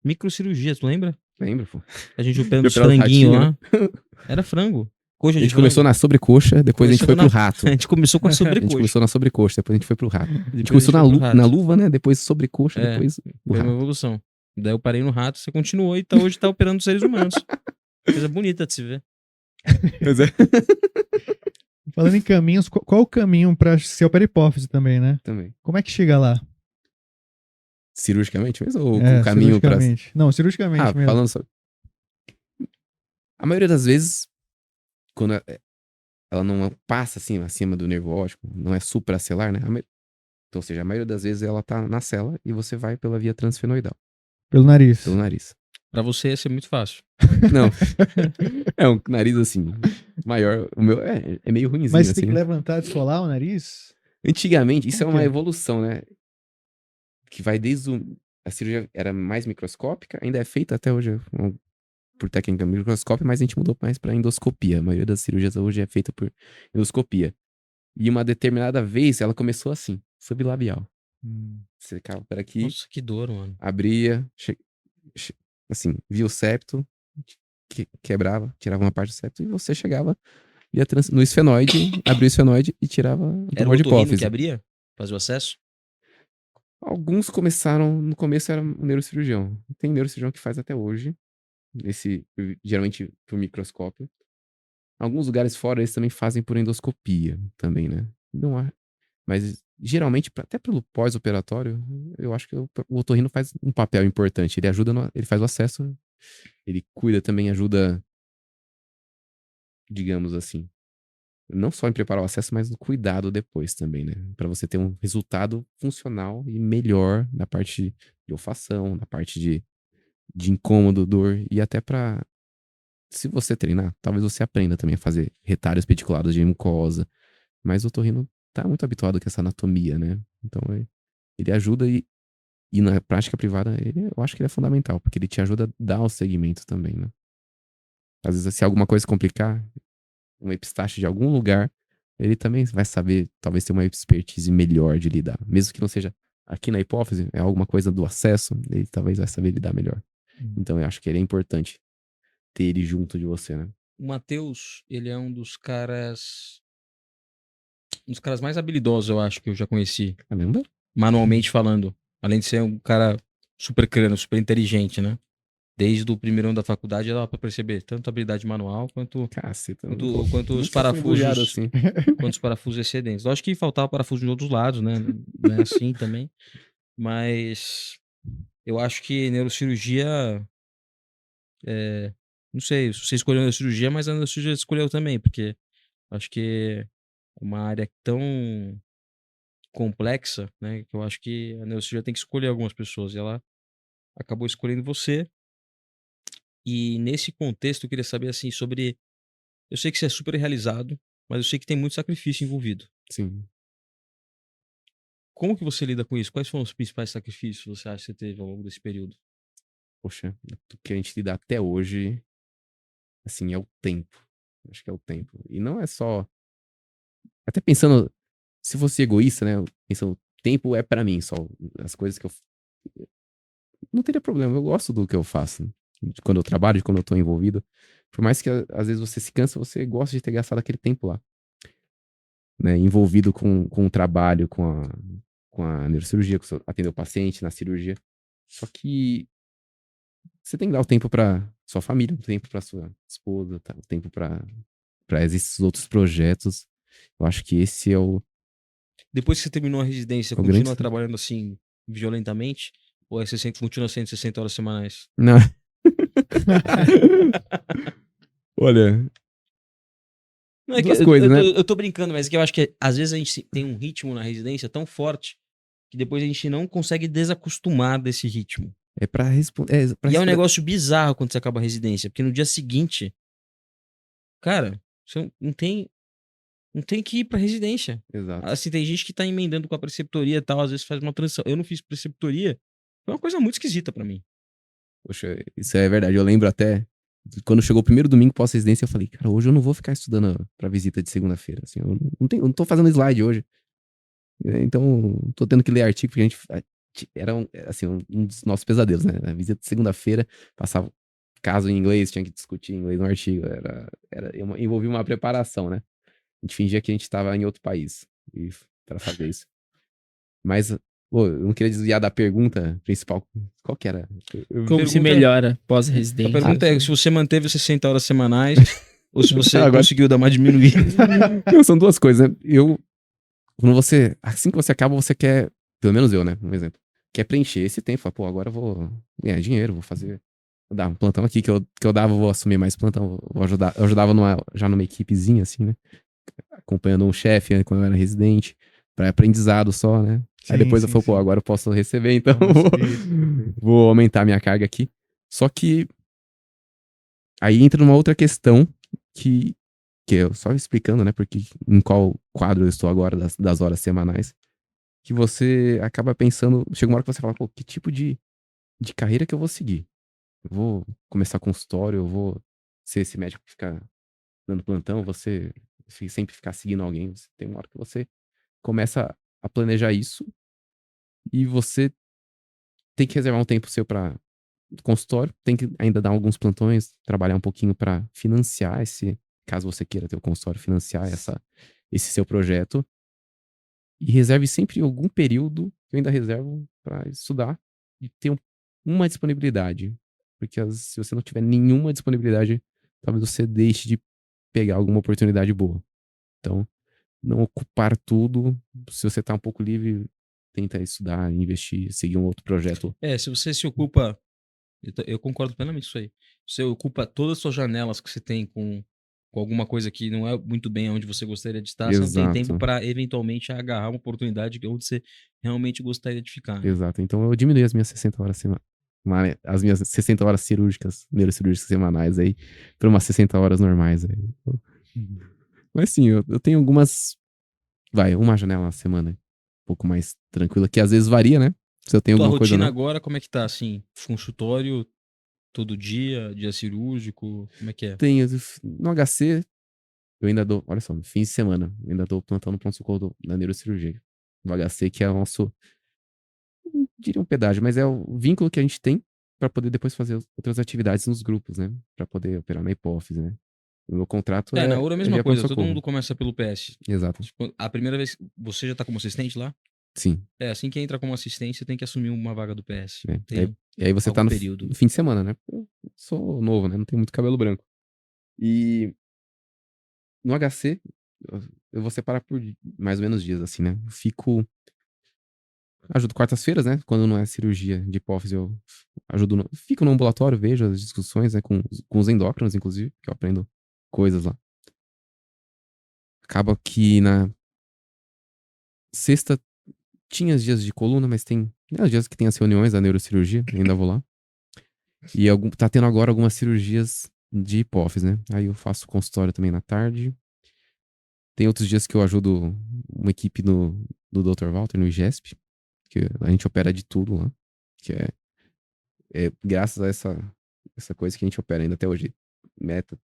microcirurgia, tu lembra? Lembra, pô? A gente operando os operar os franguinhos ratinhos, lá. Era frango. Coxa A de gente começou frango. na sobrecoxa, depois a gente foi pro rato. A gente começou com a A gente sobrecoxa. começou na sobrecoxa, depois a gente foi pro rato. A gente Depois começou foi pro rato. na luva, né? Depois sobrecoxa, É, depois o Foi uma rato. evolução. Daí eu parei no rato, você continuou e hoje tá operando seres humanos. Coisa bonita de se ver. Pois é. falando em caminhos, qual o caminho pra ser opera hipófise também, né? Também. Como é que chega lá? Cirurgicamente mesmo? Ou com o caminho pra. Cirurgicamente. Não, cirurgicamente mesmo. Falando sobre. A maioria das vezes, quando ela não passa assim, acima do nervo óptico, não é supracelular, né? Então, ou seja, a maioria das vezes ela tá na cela e você vai pela via transfenoidal, Pelo nariz. pelo nariz. Pra você ia ser muito fácil. Não. É um nariz assim, maior. O meu é meio ruimzinho Mas você assim, tem que né? levantar, descolar o nariz? Antigamente, isso Como é uma que é? evolução, né? Que vai desde a cirurgia era mais microscópica, ainda é feita até hoje por técnica microscópica, mas a gente mudou mais pra endoscopia. A maioria das cirurgias hoje é feita por endoscopia. E uma determinada vez ela começou assim, sublabial. Você ficava por aqui, Nossa, que dor, mano. abria, assim, via o septo, quebrava, tirava uma parte do septo e você chegava no esfenoide, abria o esfenoide e tirava o Era o tumor de otorrino que hipófise. abria? Fazia o acesso? Alguns começaram, no começo era um neurocirurgião. Tem neurocirurgião que faz até hoje, geralmente por microscópio. Alguns lugares fora eles também fazem por endoscopia também, né? Não há, mas geralmente, até pelo pós-operatório, eu acho que o otorrino faz um papel importante. Ele ajuda, ele faz o acesso, ele cuida também, ajuda, digamos assim, não só em preparar o acesso, mas no cuidado depois também, né? Pra você ter um resultado funcional e melhor na parte de olfação, na parte de incômodo, dor e até pra, se você treinar, talvez você aprenda também a fazer retalhos peticulados de mucosa, mas o otorrino tá muito habituado com essa anatomia, né? Então ele ajuda e na prática privada eu acho que ele é fundamental, porque ele te ajuda a dar o segmento também, né? Às vezes se alguma coisa complicar, um epistaxe de algum lugar, ele também vai saber, talvez ter uma expertise melhor de lidar. Mesmo que não seja aqui na hipófise, é alguma coisa do acesso, ele talvez vai saber lidar melhor. Então eu acho que ele é importante ter ele junto de você, né? O Matheus, ele é um dos caras mais habilidosos, eu acho, que eu já conheci. Caramba. Manualmente falando. Além de ser um cara super crânio, super inteligente, né? Desde o primeiro ano da faculdade, dava pra perceber tanto habilidade manual quanto Caceta. quanto os Nunca fui elogiado parafusos. assim. Quanto os parafusos excedentes. Lógico que faltava parafuso de outros lados, né? Não é assim também. Mas eu acho que neurocirurgia. Não sei se você escolheu a neurocirurgia, mas a neurocirurgia escolheu também, porque acho que é uma área tão complexa, né? Que eu acho que a neurocirurgia tem que escolher algumas pessoas. E ela acabou escolhendo você. E nesse contexto eu queria saber assim sobre, eu sei que você é super realizado, mas eu sei que tem muito sacrifício envolvido. Sim. Como que você lida com isso? Quais foram os principais sacrifícios que você acha que você teve ao longo desse período? Poxa, o que a gente lida até hoje, assim, é o tempo. Acho que é o tempo. E não é só. Até pensando, se fosse egoísta, né? Pensando, o tempo é pra mim só. As coisas que eu. Não teria problema, eu gosto do que eu faço. De quando eu trabalho, de quando eu tô envolvido. Por mais que às vezes você se cansa, você gosta de ter gastado aquele tempo lá. Né? Envolvido com o trabalho, com a neurocirurgia, atender o paciente na cirurgia. Só que você tem que dar o tempo pra sua família, o tempo pra sua esposa, tá? O tempo pra esses outros projetos. Eu acho que esse é Depois que você terminou a residência, o grande. continua trabalhando assim violentamente? Ou é 60, continua sendo 60 horas semanais? Não. Olha, Não, é que duas coisas, né? eu tô brincando, mas é que eu acho que às vezes a gente tem um ritmo na residência tão forte que depois a gente não consegue desacostumar desse ritmo. É pra responder. E é um negócio bizarro quando você acaba a residência, porque no dia seguinte, cara, você não tem que ir pra residência. Exato. Assim, tem gente que tá emendando com a preceptoria e tal, às vezes faz uma transição. Eu não fiz preceptoria, foi uma coisa muito esquisita pra mim. Poxa, isso é verdade. Eu lembro até. Quando chegou o primeiro domingo pós-residência, eu falei, cara, hoje eu não vou ficar estudando pra visita de segunda-feira. Assim, eu não tô fazendo slide hoje. Então, tô tendo que ler artigo, porque a gente. Era assim, um dos nossos pesadelos, né? A visita de segunda-feira, passava caso em inglês, tinha que discutir em inglês no artigo. Envolvia uma preparação, né? A gente fingia que a gente tava em outro país pra fazer isso. Mas, pô, eu não queria desviar da pergunta principal. Qual que era? Como se pergunta- melhora A pós-residência? pergunta é se você manteve os 60 horas semanais ou se você Agora- conseguiu dar uma diminuída. Não, são duas coisas, né? Quando assim que você acaba, você quer, pelo menos eu, né? Um exemplo. Quer preencher esse tempo. Fala, pô, agora eu vou ganhar dinheiro, vou dar um plantão aqui que eu dava, vou assumir mais plantão, vou ajudar. Eu ajudava já numa equipezinha, assim, né? Acompanhando um chefe, né, quando eu era residente, pra aprendizado só, né? Aí Sim, depois eu sim, falei, pô, sim. agora eu posso receber, então Vamos vou, receber. vou aumentar minha carga aqui. Só que aí entra numa outra questão que eu só explicando, né, porque em qual quadro eu estou agora das horas semanais, que você acaba pensando, chega uma hora que você fala, pô, que tipo de carreira que eu vou seguir? Eu vou começar consultório, eu vou ser esse médico que fica dando plantão, você sempre ficar seguindo alguém. Você tem uma hora que você começa a planejar isso e você tem que reservar um tempo seu para consultório, tem que ainda dar alguns plantões, trabalhar um pouquinho para financiar caso você queira ter o consultório, financiar esse seu projeto. E reserve sempre algum período, que eu ainda reservo para estudar e ter uma disponibilidade. Porque se você não tiver nenhuma disponibilidade, talvez você deixe de pegar alguma oportunidade boa. Então, não ocupar tudo. Se você tá um pouco livre, tenta estudar, investir, seguir um outro projeto. Se você se ocupa, eu concordo plenamente com isso aí. Você ocupa todas as suas janelas que você tem com alguma coisa que não é muito bem onde você gostaria de estar, você não tem tempo Exato. para eventualmente agarrar uma oportunidade onde você realmente gostaria de ficar. Né? Exato. Então eu diminui as minhas 60 horas as minhas 60 horas cirúrgicas, neurocirúrgicas semanais aí, para umas 60 horas normais aí. Mas sim, eu tenho algumas. Uma janela na semana, um pouco mais tranquila, que às vezes varia, né? Se eu tenho Tua alguma coisa ou rotina não. agora, como é que tá, assim? Consultório, todo dia, dia cirúrgico, como é que é? No HC, eu ainda dou, olha só, no fim de semana, eu ainda dou plantão no pronto-socorro da neurocirurgia. No HC, que é o nosso, não diria um pedágio, mas é o vínculo que a gente tem para poder depois fazer outras atividades nos grupos, né? Para poder operar na hipófise, né? O meu contrato Na URA é a mesma via coisa, todo pronto-socorro. mundo começa pelo PS. Exato. Tipo, a primeira vez, você já tá como assistente lá? Sim. Assim que entra como assistente, você tem que assumir uma vaga do PS. É. Tem E aí você tá algum no período. fim de semana, né? Eu sou novo, né? Não tenho muito cabelo branco. E no HC, eu vou separar por mais ou menos dias, assim, né? Ajudo quartas-feiras, né? Quando não é cirurgia de hipófise, eu ajudo. Fico no ambulatório, vejo as discussões, né? Com os endócrinos, inclusive, que eu aprendo coisas lá. Acaba que na sexta tinha os dias de coluna, mas tem os dias que tem as reuniões da neurocirurgia, ainda vou lá. E tá tendo agora algumas cirurgias de hipófise, né? Aí eu faço consultório também na tarde. Tem outros dias que eu ajudo uma equipe do Dr. Walter, no IGESP, que a gente opera de tudo lá. Que é graças a essa coisa que a gente opera ainda até hoje. Meta,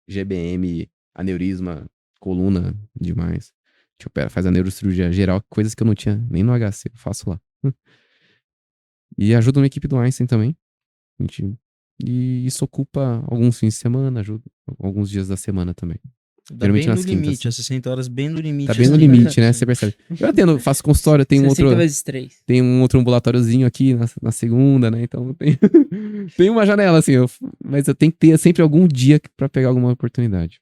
GBM, aneurisma, coluna, demais. A gente opera, faz a neurocirurgia geral, coisas que eu não tinha nem no HC, eu faço lá. E ajudo uma equipe do Einstein também. E isso ocupa alguns fins de semana, ajuda alguns dias da semana também. Dá Geralmente bem no nas quintas. limite, as 60 horas bem no limite. Tá bem no assim, limite, né? assim. Você percebe. Eu atendo, faço consultório, tem um 60 outro, vezes 3. tem um outro ambulatóriozinho aqui na segunda, né? Então tem, tem uma janela, assim, mas eu tenho que ter sempre algum dia pra pegar alguma oportunidade.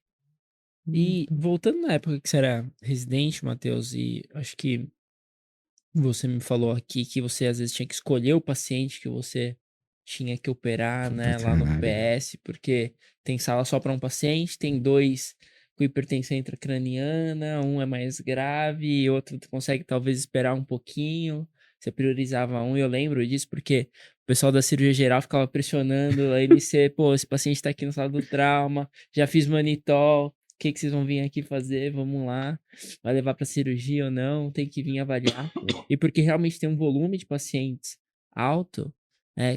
E voltando na época que você era residente, Matheus, e acho que você me falou aqui que você às vezes tinha que escolher o paciente que você tinha que operar, né, lá no Caralho. PS, porque tem sala só para um paciente, tem 2 com hipertensão intracraniana, um é mais grave e outro tu consegue talvez esperar um pouquinho. Você priorizava um, e eu lembro disso porque o pessoal da cirurgia geral ficava pressionando a MC, pô, esse paciente tá aqui na sala do trauma, já fiz manitol, o que vocês vão vir aqui fazer? Vamos lá. Vai levar para cirurgia ou não, tem que vir avaliar. E porque realmente tem um volume de pacientes alto,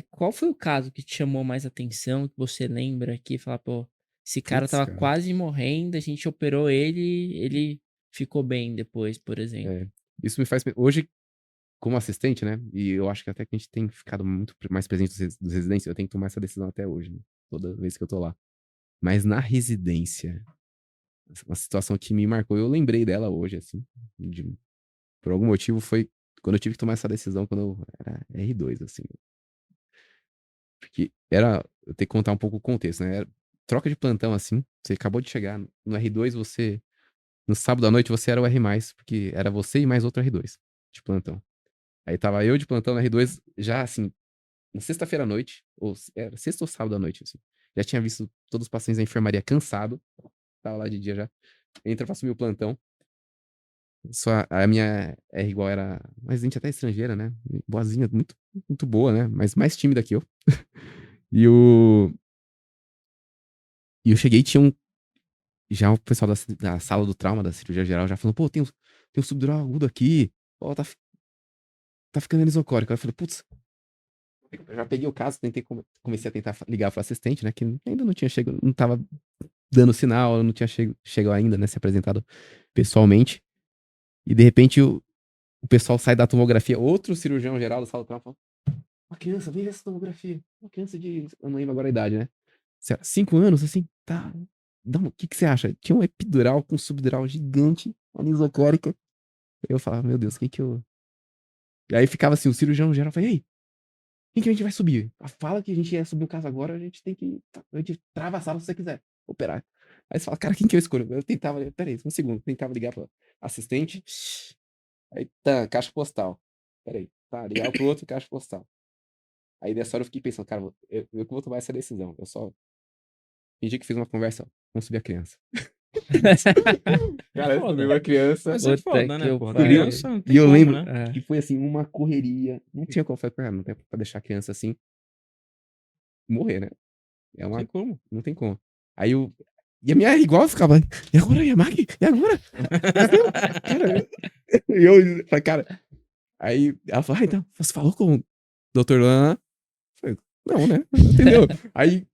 qual foi o caso que te chamou mais atenção, que você lembra aqui, falar, pô, esse cara Putz, tava cara. quase morrendo, a gente operou ele ficou bem depois, por exemplo. É, isso me faz. Hoje, como assistente, né? E eu acho que até que a gente tem ficado muito mais presente dos residentes, eu tenho que tomar essa decisão até hoje, né? Toda vez que eu tô lá. Mas na residência, uma situação que me marcou, eu lembrei dela hoje, assim. Por algum motivo foi quando eu tive que tomar essa decisão quando eu era R2, assim. Porque eu tenho que contar um pouco o contexto, né? Troca de plantão, assim. Você acabou de chegar no R2, no sábado à noite você era o R+, porque era você e mais outro R2 de plantão. Aí tava eu de plantão no R2, já assim, na sexta-feira à noite, ou era sexta ou sábado à noite, assim. Já tinha visto todos os pacientes da enfermaria cansado. Tava lá de dia já. Entra pra assumir o plantão. Só a minha R igual era uma residente até estrangeira, né? Boazinha, muito, muito boa, né? Mas mais tímida que eu. E eu cheguei e tinha já o pessoal da sala do trauma, da cirurgia geral, já falando, pô, tem um subdural agudo aqui. Ó, tá ficando anisocórico. Aí eu falei, putz, eu já peguei o caso, comecei a tentar ligar pro assistente, né? Que ainda não tinha chegado, não tava dando sinal, não tinha chegado ainda, né? Se apresentado pessoalmente. E de repente o pessoal sai da tomografia, outro cirurgião geral da sala do trauma fala, uma criança, vem ver essa tomografia. Uma criança eu não lembro agora a idade, né? 5 anos, assim, tá. O que você acha? Tinha um epidural com subdural gigante, anisocórica. Eu falava, meu Deus, quem que eu. E aí ficava assim, o cirurgião geral falava, ei, quem que a gente vai subir? Fala que a gente ia subir o caso agora, a gente tem que. A gente trava a sala se você quiser operar. Aí você fala, cara, quem que eu escolho? Eu tentava, peraí, um segundo, tentava ligar pro assistente. Aí, tá, caixa postal. Peraí, tá, ligava pro outro, caixa postal. Aí nessa hora eu fiquei pensando, cara, eu que vou tomar essa decisão. Eu só fingi que fiz uma conversa, ó, vamos subir a criança. Cara, Foda. subiu a criança. Mas é Puta foda, né, que porra? pariu. Criança não tem E eu como, lembro né? que foi assim, uma correria. Não tinha como. Falei, cara, não tem pra deixar a criança assim morrer, né? Não tem como. Não tem como. Aí eu. E a minha igual ficava, e agora, Yamaki? E agora? Cara, eu falei, cara. Aí ela falou, então, você falou com o Dr. Luan? Falei, não, né? Entendeu? Aí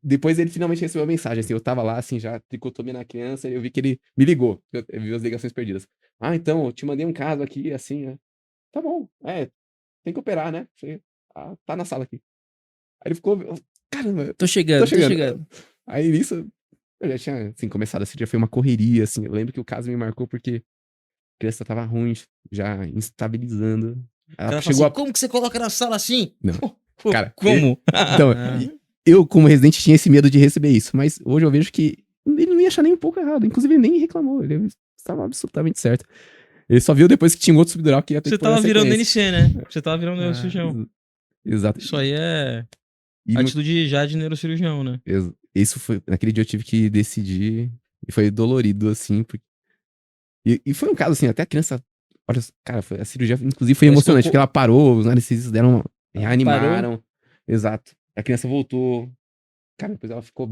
depois ele finalmente recebeu a mensagem, assim, eu tava lá, assim, já tricotomia na criança, e eu vi que ele me ligou, eu vi as ligações perdidas. Ah, então, eu te mandei um caso aqui, assim, né? Tá bom, tem que operar, né? Falei, tá na sala aqui. Aí ele ficou, caramba, Tô chegando. Aí nisso, eu já tinha, assim, começado, assim, já foi uma correria, assim, eu lembro que o caso me marcou porque a criança tava ruim, já instabilizando. Ela Ela chegou fala assim, como que você coloca na sala assim? Não. Pô, Cara, como? Então, Ah. eu, como residente, tinha esse medo de receber isso, mas hoje eu vejo que ele não ia achar nem um pouco errado. Inclusive, ele nem reclamou, ele estava absolutamente certo. Ele só viu depois que tinha um outro subdural que ia ter Você que pôr na tava virando sequência. NC, né? Você tava virando neurocirurgião. Exato. Isso aí é E atitude já de neurocirurgião, né? isso foi. Naquele dia eu tive que decidir. E foi dolorido, assim. E foi um caso assim, até a criança. Olha, cara, a cirurgia, inclusive, foi Mas emocionante, colocou- porque ela parou, os anestesistas deram. Reanimaram. Exato. A criança voltou. Cara, depois ela ficou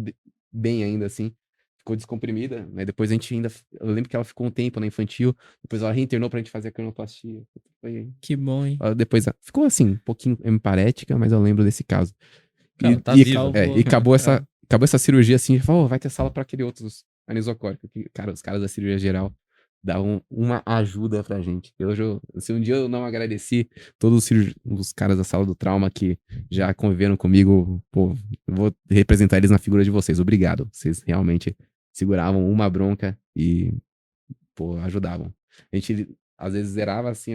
bem ainda, assim. Ficou descomprimida, né? Depois a gente ainda. Eu lembro que ela ficou um tempo na infantil. Depois ela reinternou pra gente fazer a cranoplastia. Foi... Que bom, hein? Depois ficou assim, um pouquinho hemiparética, mas eu lembro desse caso. Cara, tá viva. E acabou essa cirurgia assim. Falou, vai ter sala pra aquele outro anisocórico. Cara, os caras da cirurgia geral davam uma ajuda pra gente. Se um dia eu não agradeci todos os caras da sala do trauma que já conviveram comigo, pô, eu vou representar eles na figura de vocês. Obrigado. Vocês realmente seguravam uma bronca e, pô, ajudavam. A gente, às vezes, zerava, assim,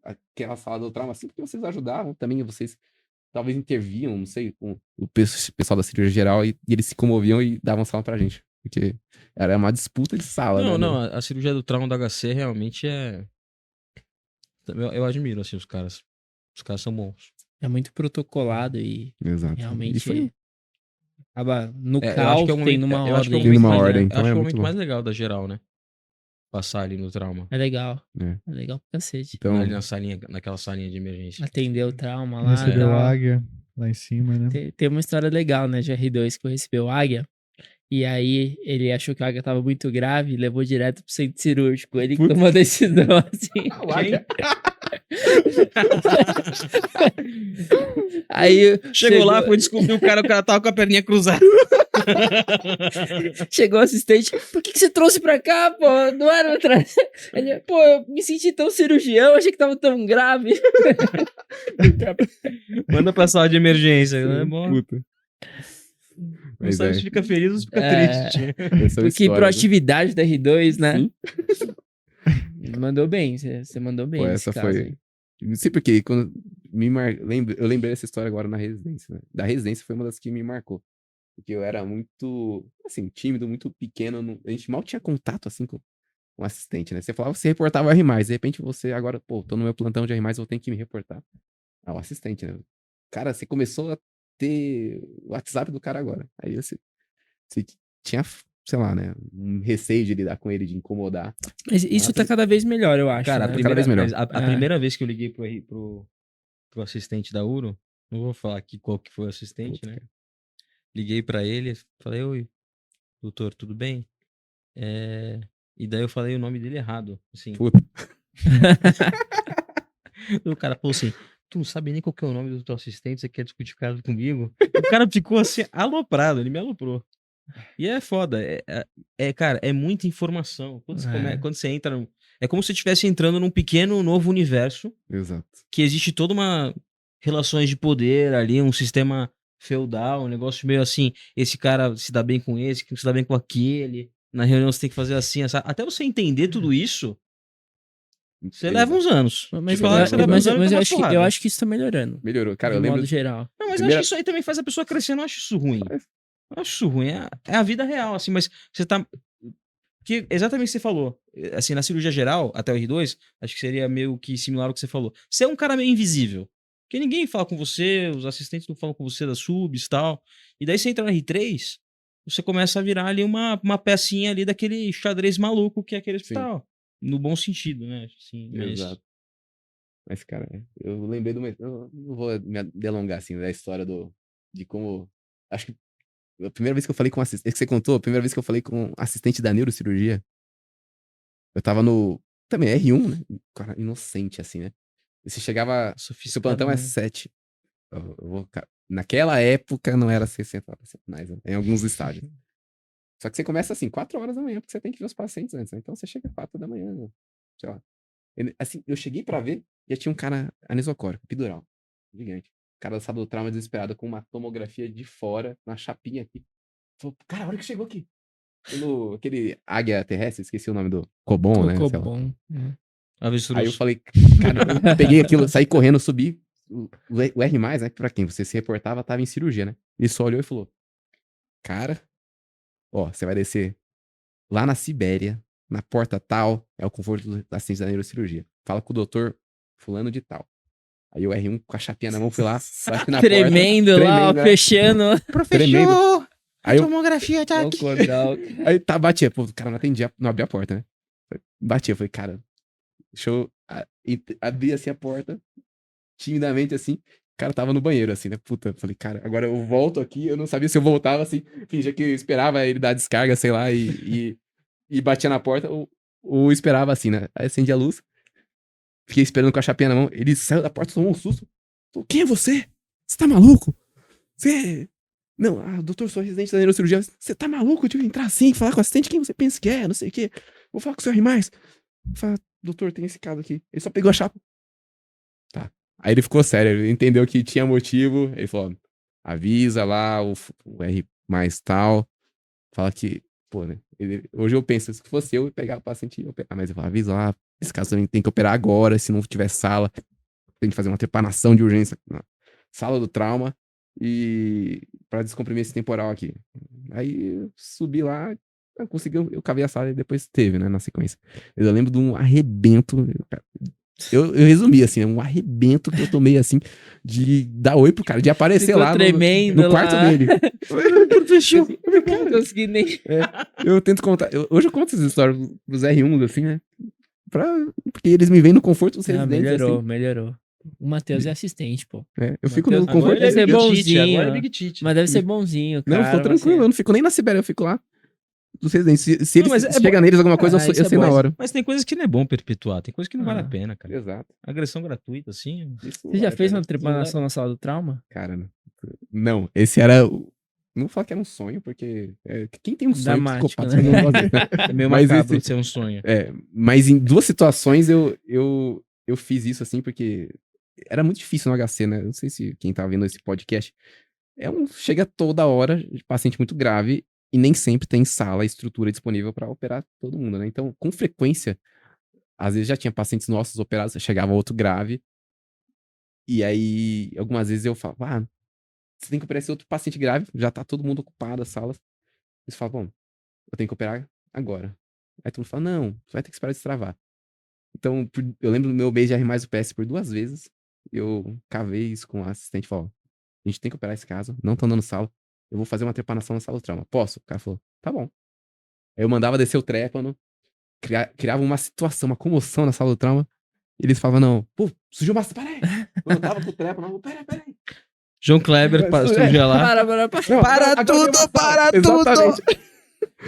aquela sala do trauma, assim, porque vocês ajudavam também, vocês talvez interviam, não sei, com o pessoal da cirurgia geral e eles se comoviam e davam sala pra gente. Porque era uma disputa de sala, né? Não, a cirurgia do trauma do HC realmente é... Eu admiro, assim, os caras. Os caras são bons. É muito protocolado e Exato. realmente E foi... acaba no Eu acho caos que é o momento, tem numa eu acho que é o ordem. momento Tem numa mais, ordem, acho então que é é o muito momento bom. mais legal da geral, né? Passar ali no trauma. É legal. É. É legal pra cacete. Então, Ali naquela salinha de emergência. Atender o trauma lá. Recebeu tal. águia lá em cima, né? Tem uma história legal, né, de R2 que eu recebi o águia. E aí ele achou que a águia tava muito grave e levou direto pro centro cirúrgico. Ele que tomou a decisão, assim. Aí Chegou lá, foi descobrir o cara tava com a perninha cruzada. Chegou o assistente, por que você trouxe pra cá, pô? Não era outra. Ele, pô, eu me senti tão cirurgião, achei que tava tão grave. Manda pra sala de emergência, não é bom? Puta. Não Mas sabe se fica feliz ou se fica É. triste. essa é a Que história, né? proatividade da R2, né? Sim. Mandou bem, você mandou bem. Pô, nesse essa caso foi. aí. Não sei porque, quando eu lembrei dessa história agora na residência, né? Da residência foi uma das que me marcou. Porque eu era muito, assim, tímido, muito pequeno. A gente mal tinha contato, assim, com o assistente, né? Você falava, você reportava o R+, de repente você agora, pô, tô no meu plantão de R+, eu tenho que me reportar. O assistente, né? Cara, você começou a ter o WhatsApp do cara agora. Aí você tinha, sei lá, né? Um receio de lidar com ele, de incomodar. Mas isso tá cada vez melhor, eu acho. Cara, né? cada vez melhor. a É. primeira vez que eu liguei pro assistente da URO, não vou falar aqui qual que foi o assistente, Puta, né? Liguei pra ele, falei, oi, doutor, tudo bem? E daí eu falei o nome dele errado, assim. Puta. O cara falou assim, tu não sabe nem qual que é o nome do teu assistente, você quer discutir caso comigo? O cara ficou assim, aloprado, ele me aloprou. E é foda, cara, é muita informação. Quando você entra é como se você estivesse entrando num pequeno novo universo, Exato. que existe toda uma relações de poder ali, um sistema feudal, um negócio meio assim, esse cara se dá bem com esse, que se dá bem com aquele, na reunião você tem que fazer assim, até você entender tudo isso, você leva uns anos. Mas, Te falar que você leva uns anos, toma eu acho que isso tá melhorando. Melhorou. Cara, de eu lembro. modo geral. Não, mas Primeira- eu acho que isso aí também faz a pessoa crescer, eu não acho isso ruim. Eu não acho isso ruim, é a vida real, assim, mas você tá... Que exatamente o que você falou, assim, na cirurgia geral, até o R2, acho que seria meio que similar ao que você falou. Você é um cara meio invisível, porque ninguém fala com você, os assistentes não falam com você das subs e tal, e daí você entra no R3, você começa a virar ali uma pecinha ali daquele xadrez maluco que é aquele hospital. No bom sentido, né? Assim, mas... Exato. Mas, cara, eu lembrei de uma. Eu não vou me delongar assim da história de como. Acho que a primeira vez que eu falei com assistente. Que você contou, a primeira vez que eu falei com assistente da neurocirurgia. Eu tava no. Também R1, né? Cara, inocente, assim, né? E você chegava. Seu plantão é 7. Naquela época não era 60 horas semanais, né? Em alguns estádios. Só que você começa assim, 4 horas da manhã, porque você tem que ver os pacientes antes, né? Então você chega 4 da manhã, né? Sei lá. Assim, eu cheguei pra ver, já tinha um cara anisocórico, epidural, gigante. O cara da sala do trauma desesperado com uma tomografia de fora, na chapinha aqui. Falou, cara, a hora que chegou aqui. Aquele águia terrestre, esqueci o nome do Cobon, né? Sei lá. Bom. Aí eu falei, cara, eu peguei aquilo, saí correndo, subi. O R+, né? Pra quem você se reportava, tava em cirurgia, né? Ele só olhou e falou, cara, ó, você vai descer lá na Sibéria, na porta tal, é o conforto do assistente da neurocirurgia. Fala com o doutor fulano de tal. Aí o R1 com a chapinha na mão foi lá, bate na Tremendo porta. lá, ó, né? fechando. Tremendo. Aí eu, tomografia tá Ó, cordal. aí tá, batia. Pô, o cara não atendia, não abria a porta, né? Batia, eu falei, cara, deixa eu abrir assim a porta, timidamente assim. cara tava no banheiro, assim, né? Puta, falei, cara, agora eu volto aqui, eu não sabia se eu voltava, assim, fingia que eu esperava ele dar descarga, sei lá, e batia na porta, ou esperava assim, né? Aí acendi a luz, fiquei esperando com a chapinha na mão, ele saiu da porta, tomou um susto. Falou, quem é você? Você tá maluco? Você... Não, doutor, sou residente da neurocirurgia. Você tá maluco de eu entrar assim, falar com o assistente? Quem você pensa que é? Não sei o quê. Vou falar com o senhor mais. Fala, doutor, tem esse caso aqui. Ele só pegou a chapa. Tá. Aí ele ficou sério, ele entendeu que tinha motivo. Ele falou, avisa lá o R mais tal. Fala que, pô, né? Hoje eu penso, se fosse eu pegar o paciente e operar. Mas eu falo, avisa lá, esse caso também tem que operar agora. Se não tiver sala, tem que fazer uma trepanação de urgência na sala do trauma. E pra descomprimir esse temporal aqui. Aí eu subi lá, eu cavei a sala e depois teve, né, na sequência. Eu lembro de um arrebento. Eu resumi, assim, um arrebento que eu tomei, assim, de dar oi pro cara, de aparecer Ficou lá tremendo no quarto lá. dele. Fechou. Não consegui nem. Eu tento contar. Hoje eu conto essas histórias dos R1s, assim, né? Porque eles me veem no conforto dos Não, residentes. melhorou, Assim. melhorou. O Matheus é assistente, pô. Eu fico no Matheus- conforto Agora deve ser Big Tite, bonzinho. agora é Big Tite. Mas deve ser bonzinho, Não, cara. eu tô tranquilo, eu não fico nem na Sibéria, eu fico lá dos residentes. Se Não, eles mas é chega neles alguma coisa, isso eu é sei bom. na hora. Mas tem coisas que não é bom perpetuar, tem coisas que não vale a pena, cara. Exato. Agressão gratuita, assim. Você já fez uma trepanação na sala do trauma? Cara, não, esse era. Não vou falar que era um sonho, porque quem tem um sonho Dramático, psicopata né? não gosta, né? É meio Mas macabro esse- de ser um sonho. Mas em duas situações eu fiz isso assim, porque era muito difícil no HC, né? Eu não sei se quem tá vendo esse podcast chega toda hora de paciente muito grave e nem sempre tem sala e estrutura disponível pra operar todo mundo, né? Então, com frequência, às vezes já tinha pacientes nossos operados, chegava outro grave, e aí algumas vezes eu falava, você tem que operar esse outro paciente grave, já tá todo mundo ocupado as salas. Eles falam, bom, eu tenho que operar agora. Aí todo mundo fala, não, você vai ter que esperar destravar. Então, eu lembro do meu mês de R mais o PS por 2 vezes. Eu cavei isso com a assistente e falou, a gente tem que operar esse caso, não estão dando sala. Eu vou fazer uma trepanação na sala do trauma. Posso? O cara falou, tá bom. Aí eu mandava descer o trépano, criava uma situação, uma comoção na sala do trauma. E eles falavam, não, pô, surgiu uma... Para aí! Eu tava com o trépano, não, pera aí. João Kleber surgia lá, Para tudo, para tudo! Exatamente.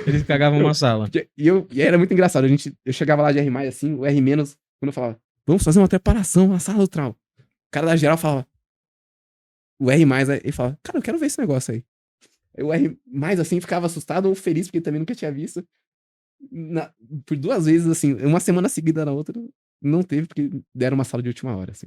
eles cagavam uma sala. E era muito engraçado. Eu chegava lá de R+, assim, o R-, quando eu falava, vamos fazer uma preparação na sala do trauma. O cara da geral falava, o R+, aí ele falava, cara, eu quero ver esse negócio aí. Aí o R+, assim, ficava assustado ou feliz, porque ele também nunca tinha visto. Por 2 vezes, assim, uma semana seguida na outra, não teve, porque deram uma sala de última hora, assim.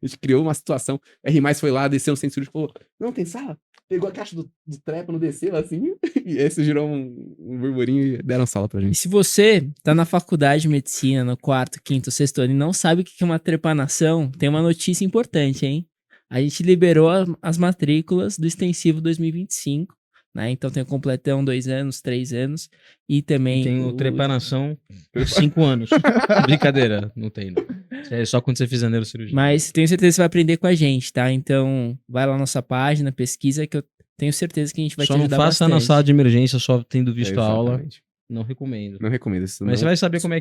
A gente criou uma situação, o R+, foi lá, desceu no centro cirúrgico e falou, não, tem sala? Pegou a caixa do trépano, desceu, assim, e esse girou um burburinho e deram sala pra E gente. se você tá na faculdade de medicina, no 4º, 5º, 6º ano e não sabe o que é uma trepanação, tem uma notícia importante, hein? A gente liberou as matrículas do extensivo 2025, né? Então tem o completão 2 anos, 3 anos e também Tem o trepanação por 5 anos. Brincadeira, não tem. Não. Isso é só quando você fizer neurocirurgia. Mas tenho certeza que você vai aprender com a gente, tá? Então vai lá na nossa página, pesquisa, que eu tenho certeza que a gente vai Só te não ajudar faça bastante. na sala de emergência só tendo visto a aula. Exatamente. Não recomendo. Não recomendo isso. Mas você não. vai saber como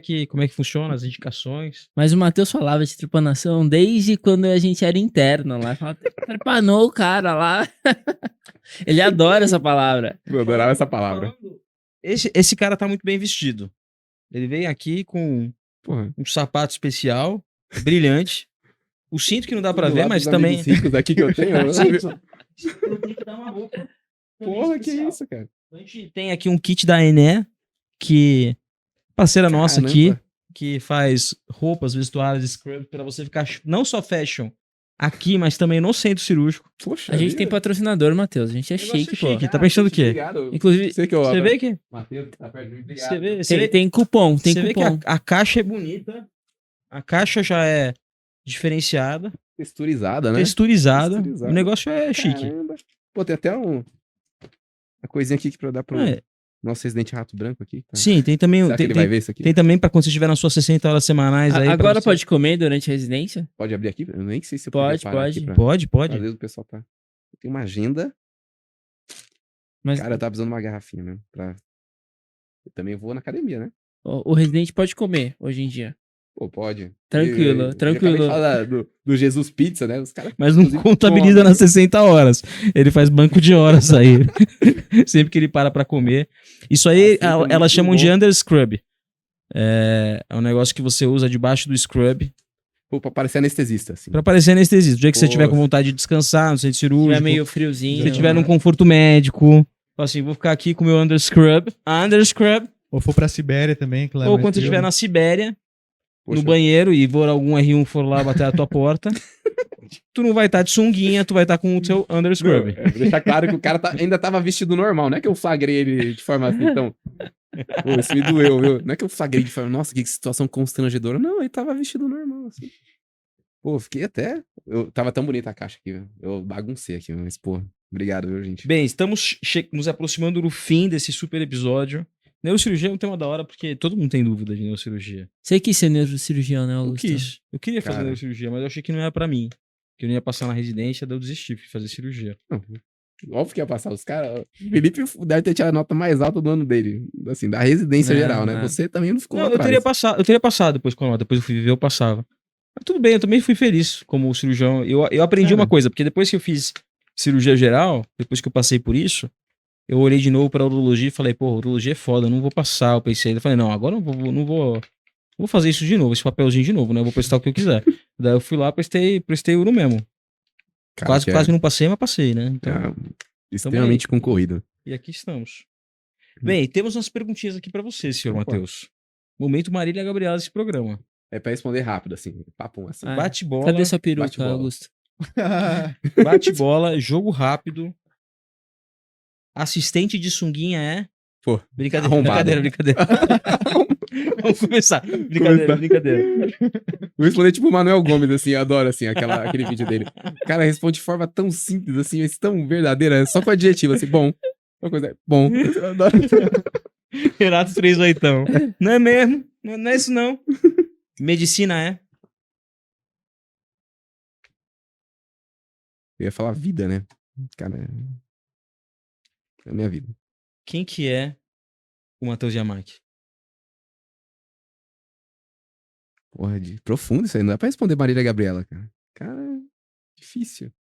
é que funciona, as indicações. Mas o Matheus falava de trepanação desde quando a gente era interno lá. Falava, trepanou o cara lá. Ele adora essa palavra. Eu adorava essa palavra. Esse cara tá muito bem vestido. Ele vem aqui com Porra. um sapato especial, brilhante. O cinto que não dá pra Do ver, lado mas dos também... amigos ricos aqui que eu tenho. Eu tenho que dar uma roupa. Porra, que isso, cara. A gente tem aqui um kit da Ené, que parceira nossa aqui, Caramba. que faz roupas, vestuários, scrub, pra você ficar não só fashion aqui, mas também no centro cirúrgico. Poxa A gente vida. tem patrocinador, Matheus. A gente é Negócio chique, pô. chique. Tá pensando o quê? Obrigado. Inclusive, Sei que eu Você vê que, Matheus, tá perto de mim. Obrigado. você vê, tem cupom, tem você vê que cupom. a caixa é bonita, a caixa já é diferenciada, Texturizada, né? texturizada, Texturizada. o negócio é chique. Caramba. Pô, tem até uma coisinha aqui pra dar pro É, nosso residente rato branco aqui. Tá? sim, tem também, Será que ele vai ver isso aqui? tem também pra quando você estiver nas suas 60 horas semanais aí. pra Agora você- pode comer durante a residência? Pode abrir aqui? Eu nem sei se eu Pode, podia parar pode. aqui pra... Pode, Às pode. vezes o pessoal tá... Tem uma agenda. Mas Cara, eu tava precisando de uma garrafinha, né? Eu também vou na academia, né? o residente pode comer hoje em dia. Pô, pode. Tranquilo, Já acabei tranquilo. de falar do Jesus Pizza, né? Os caras. Mas não inclusive, contabiliza comem. nas 60 horas. Ele faz banco de horas aí. Sempre que ele para pra comer. Isso aí, Aceita muito elas chamam de bom. underscrub. É um negócio que você usa debaixo do scrub Pô, pra parecer anestesista, assim. pra parecer anestesista. O dia que você tiver com Pô. vontade de descansar no centro Se tiver cirúrgico, meio se friozinho. você tiver num conforto médico, fala assim, vou ficar aqui com o meu underscrub. Underscrub. Ou for pra Sibéria também, que lá é Ou mais quando você frio, estiver né? na Sibéria, Poxa, no banheiro, e for algum R1 for lá bater a tua porta, tu não vai estar de sunguinha, tu vai estar com o seu não, underscrub. vou deixar claro que o cara ainda tava vestido normal. Não é que eu flagrei ele de forma assim, então. Pô, isso me doeu, viu? Não é que eu flagrei de forma. Nossa, que situação constrangedora. Não, ele tava vestido normal, assim. Pô, fiquei até. Tava tão bonita a caixa aqui, viu? Eu baguncei aqui, mas, pô, obrigado, viu, gente? Bem, estamos nos aproximando do fim desse super episódio. Neurocirurgia é um tema da hora porque todo mundo tem dúvida de neurocirurgia. Você quis ser neurocirurgião, né, Eu Augusto? quis. Eu queria fazer Cara. neurocirurgia, mas eu achei que não era pra mim. Que eu não ia passar na residência, daí eu desisti de fazer cirurgia. Não, óbvio que ia passar. Os caras. O Felipe deve ter tirado a nota mais alta do ano dele. Assim, da residência Não, geral, né? não. Você também não ficou Não, lá eu atrás. teria passado depois com a nota. Depois eu fui viver, eu passava. Mas tudo bem, eu também fui feliz como cirurgião. Eu aprendi Cara. uma coisa, porque depois que eu fiz cirurgia geral, depois que eu passei por isso, eu olhei de novo pra urologia e falei, pô, urologia é foda, eu não vou passar. Eu pensei, eu falei, não, agora eu não vou fazer isso de novo, esse papelzinho de novo, né? Eu vou prestar o que eu quiser. Daí eu fui lá, prestei uro mesmo. Cara, Quase, que quase não passei, mas passei, né? Então, é extremamente concorrido. e aqui estamos. Bem, temos umas perguntinhas aqui pra você, senhor Opa. Matheus. Momento Marília Gabriela desse programa. É pra responder rápido, assim. Papum, assim. Ah, Bate bola, Cadê sua peruca, bate bola. Augusto? bate bola, jogo rápido. Assistente de sunguinha é. Pô, Brincadeira, arrombado. brincadeira. Vamos começar. Brincadeira, brincadeira. Vou responder tipo o Manuel Gomes, assim, eu adoro, assim, aquele vídeo dele. O cara responde de forma tão simples, assim, mas tão verdadeira, só com adjetivo, assim, bom. Uma coisa, bom. Eu adoro. Renato 38. Não é mesmo? Não é isso não. Medicina é. Eu ia falar vida, né? Cara, é a minha vida. Quem que é o Matheus Yamaki? Porra, de profundo isso aí, não dá pra responder Marília Gabriela, cara. Cara, difícil.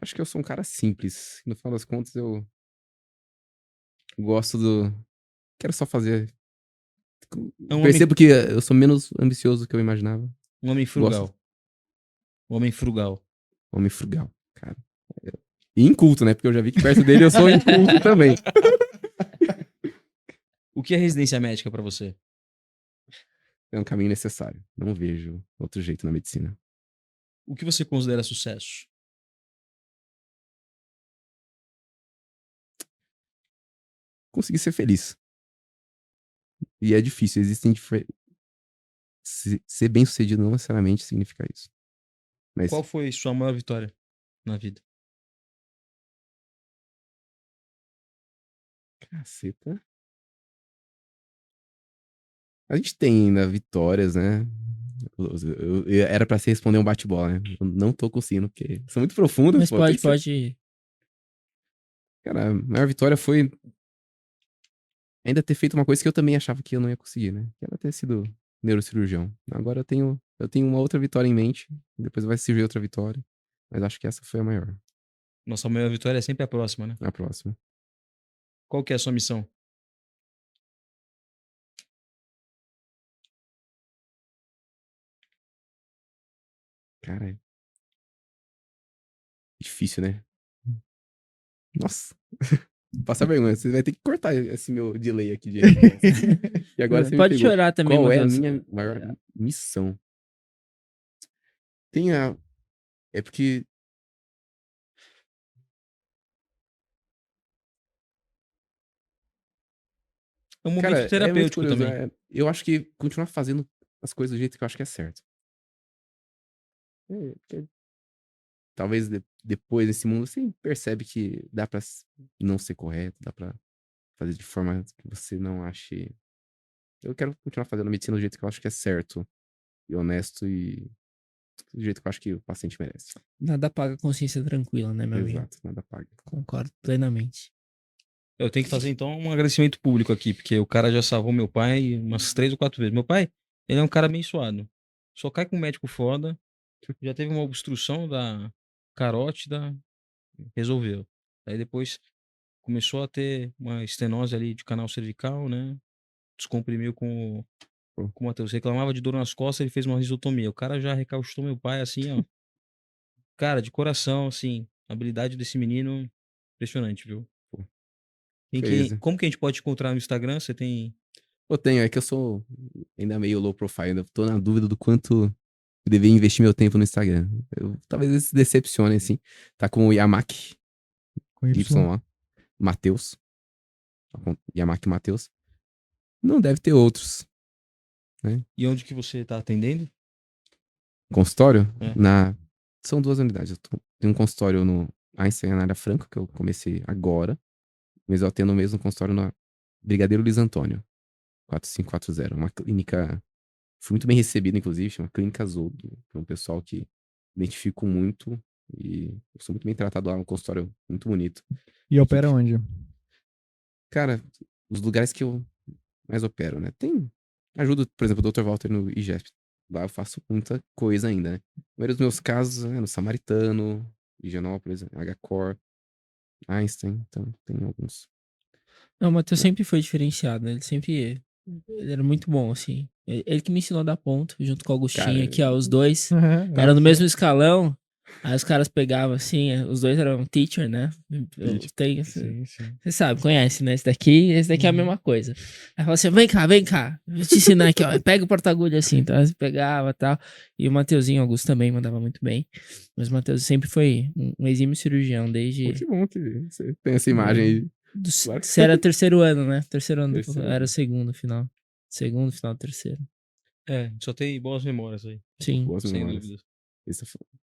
Acho que eu sou um cara simples. No final das contas, eu gosto do. Quero só fazer. É um Percebo que eu sou menos ambicioso do que eu imaginava. homem frugal. Homem frugal. Homem frugal, cara. E inculto, né? Porque eu já vi que perto dele eu sou inculto também. O que é residência médica pra você? É um caminho necessário. Não vejo outro jeito na medicina. O que você considera sucesso? Consegui ser feliz. E é difícil. Existem ser bem sucedido não necessariamente significa isso. Mas Qual foi sua maior vitória na vida? caceta. A gente tem ainda vitórias, né? Era pra se responder um bate-bola, né? Eu não tô conseguindo, porque são muito profundas. Mas pô, tem pode, que ser- pode. Cara, a maior vitória foi ainda ter feito uma coisa que eu também achava que eu não ia conseguir, né? Que era ter sido neurocirurgião. Agora eu tenho uma outra vitória em mente, depois vai surgir outra vitória, mas acho que essa foi a maior, Nossa maior vitória é sempre a próxima, né? a próxima. Qual que é a sua missão? Cara, é difícil, né? Nossa. Passar vergonha, você vai ter que cortar esse meu delay aqui de resposta. E agora você me Pode pegou. chorar também, Qual é a Matheus. minha maior missão? Tem a... É porque... É um momento Cara, é muito terapêutico curioso. também. Eu acho que continuar fazendo as coisas do jeito que eu acho que é certo. Porque talvez depois desse mundo você percebe que dá pra não ser correto, dá pra fazer de forma que você não ache... Eu quero continuar fazendo a medicina do jeito que eu acho que é certo e honesto e do jeito que eu acho que o paciente merece. Nada paga consciência tranquila, né, meu amigo? Exato, nada paga. Concordo plenamente. Eu tenho que fazer, então, um agradecimento público aqui, porque o cara já salvou meu pai umas 3 ou 4 vezes. Meu pai, ele é um cara abençoado. Só cai com um médico foda, já teve uma obstrução da carótida, resolveu. Aí depois começou a ter uma estenose ali de canal cervical, né? Descomprimiu com o Matheus. Reclamava de dor nas costas, ele fez uma risotomia. O cara já recaustou meu pai, assim, ó. Cara, de coração, assim, a habilidade desse menino, impressionante, viu? Fez. Como que a gente pode te encontrar no Instagram? Você tem... Eu tenho, é que eu sou ainda meio low profile, ainda tô na dúvida do quanto eu deveria investir meu tempo no Instagram. Talvez eles se decepcionem, assim. Tá com o Yamaki, Com Y. YA, Matheus. Tá com Yamaki Matheus. Não deve ter outros. E onde que você tá atendendo? Consultório? É. São 2 unidades. Tenho um consultório no Einstein, na área Franca, que eu comecei agora. Mas eu atendo mesmo um consultório na Brigadeiro Luiz Antônio, 4540. Uma clínica... Fui muito bem recebido, inclusive. Chama Clínica Azul. É um pessoal que identifico muito. E eu sou muito bem tratado lá. Um consultório muito bonito. E opera onde? Cara, os lugares que eu mais opero, né? Ajudo, por exemplo, o Dr. Walter no IGESP. Lá eu faço muita coisa ainda, né? A maioria dos meus casos é no Samaritano, Higienópolis, HCor, Einstein. Então, tem alguns. Não, o Matheus sempre foi diferenciado, né? Ele era muito bom, assim. Ele que me ensinou a dar ponto, junto com o Agostinho Cara, aqui, ó. Os dois eram no mesmo escalão. Aí os caras pegavam, assim, os dois eram teacher, né? Sim, sim. Você sabe, conhece, né? Esse daqui é a mesma coisa. Aí falou assim, vem cá, vou te ensinar aqui, ó. Pega o porta-agulha assim, então você pegava e tal. E o Mateuzinho Augusto também mandava muito bem. Mas o Matheus sempre foi um exímio cirurgião, desde... Que bom que você tem essa imagem aí. Claro que Você era terceiro ano, né? Terceiro ano, Terceiro era ano. segundo final. Segundo, final, terceiro. Só tem boas memórias aí. Sim. Boas Sem memórias. dúvidas.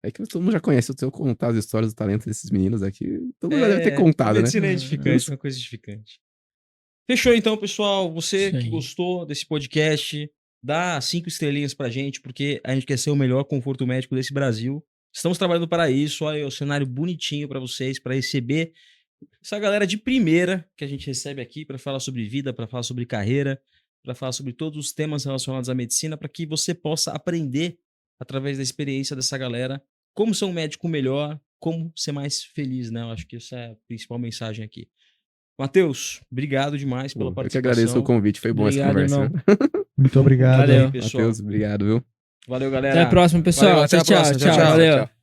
É que todo mundo já conhece. Se eu contar as histórias do talento desses meninos aqui, todo mundo já deve ter contado, né? Medicina é edificante, uma coisa edificante. Fechou então, pessoal. Você Isso aí. que gostou desse podcast, dá 5 estrelinhas pra gente, porque a gente quer ser o melhor conforto médico desse Brasil. Estamos trabalhando para isso. Olha aí o cenário bonitinho pra vocês, pra receber essa galera de primeira que a gente recebe aqui pra falar sobre vida, pra falar sobre carreira, pra falar sobre todos os temas relacionados à medicina, pra que você possa aprender através da experiência dessa galera como ser um médico melhor, como ser mais feliz, né? Eu acho que essa é a principal mensagem aqui. Matheus, obrigado demais pela Eu que participação. agradeço o convite. Foi bom Obrigado, essa conversa. irmão. Viu? Muito obrigado. Valeu. Pessoal. Matheus, obrigado, viu? Valeu, galera. Até a próxima, pessoal. Valeu, até a tchau, próxima. tchau. Tchau, tchau. Valeu.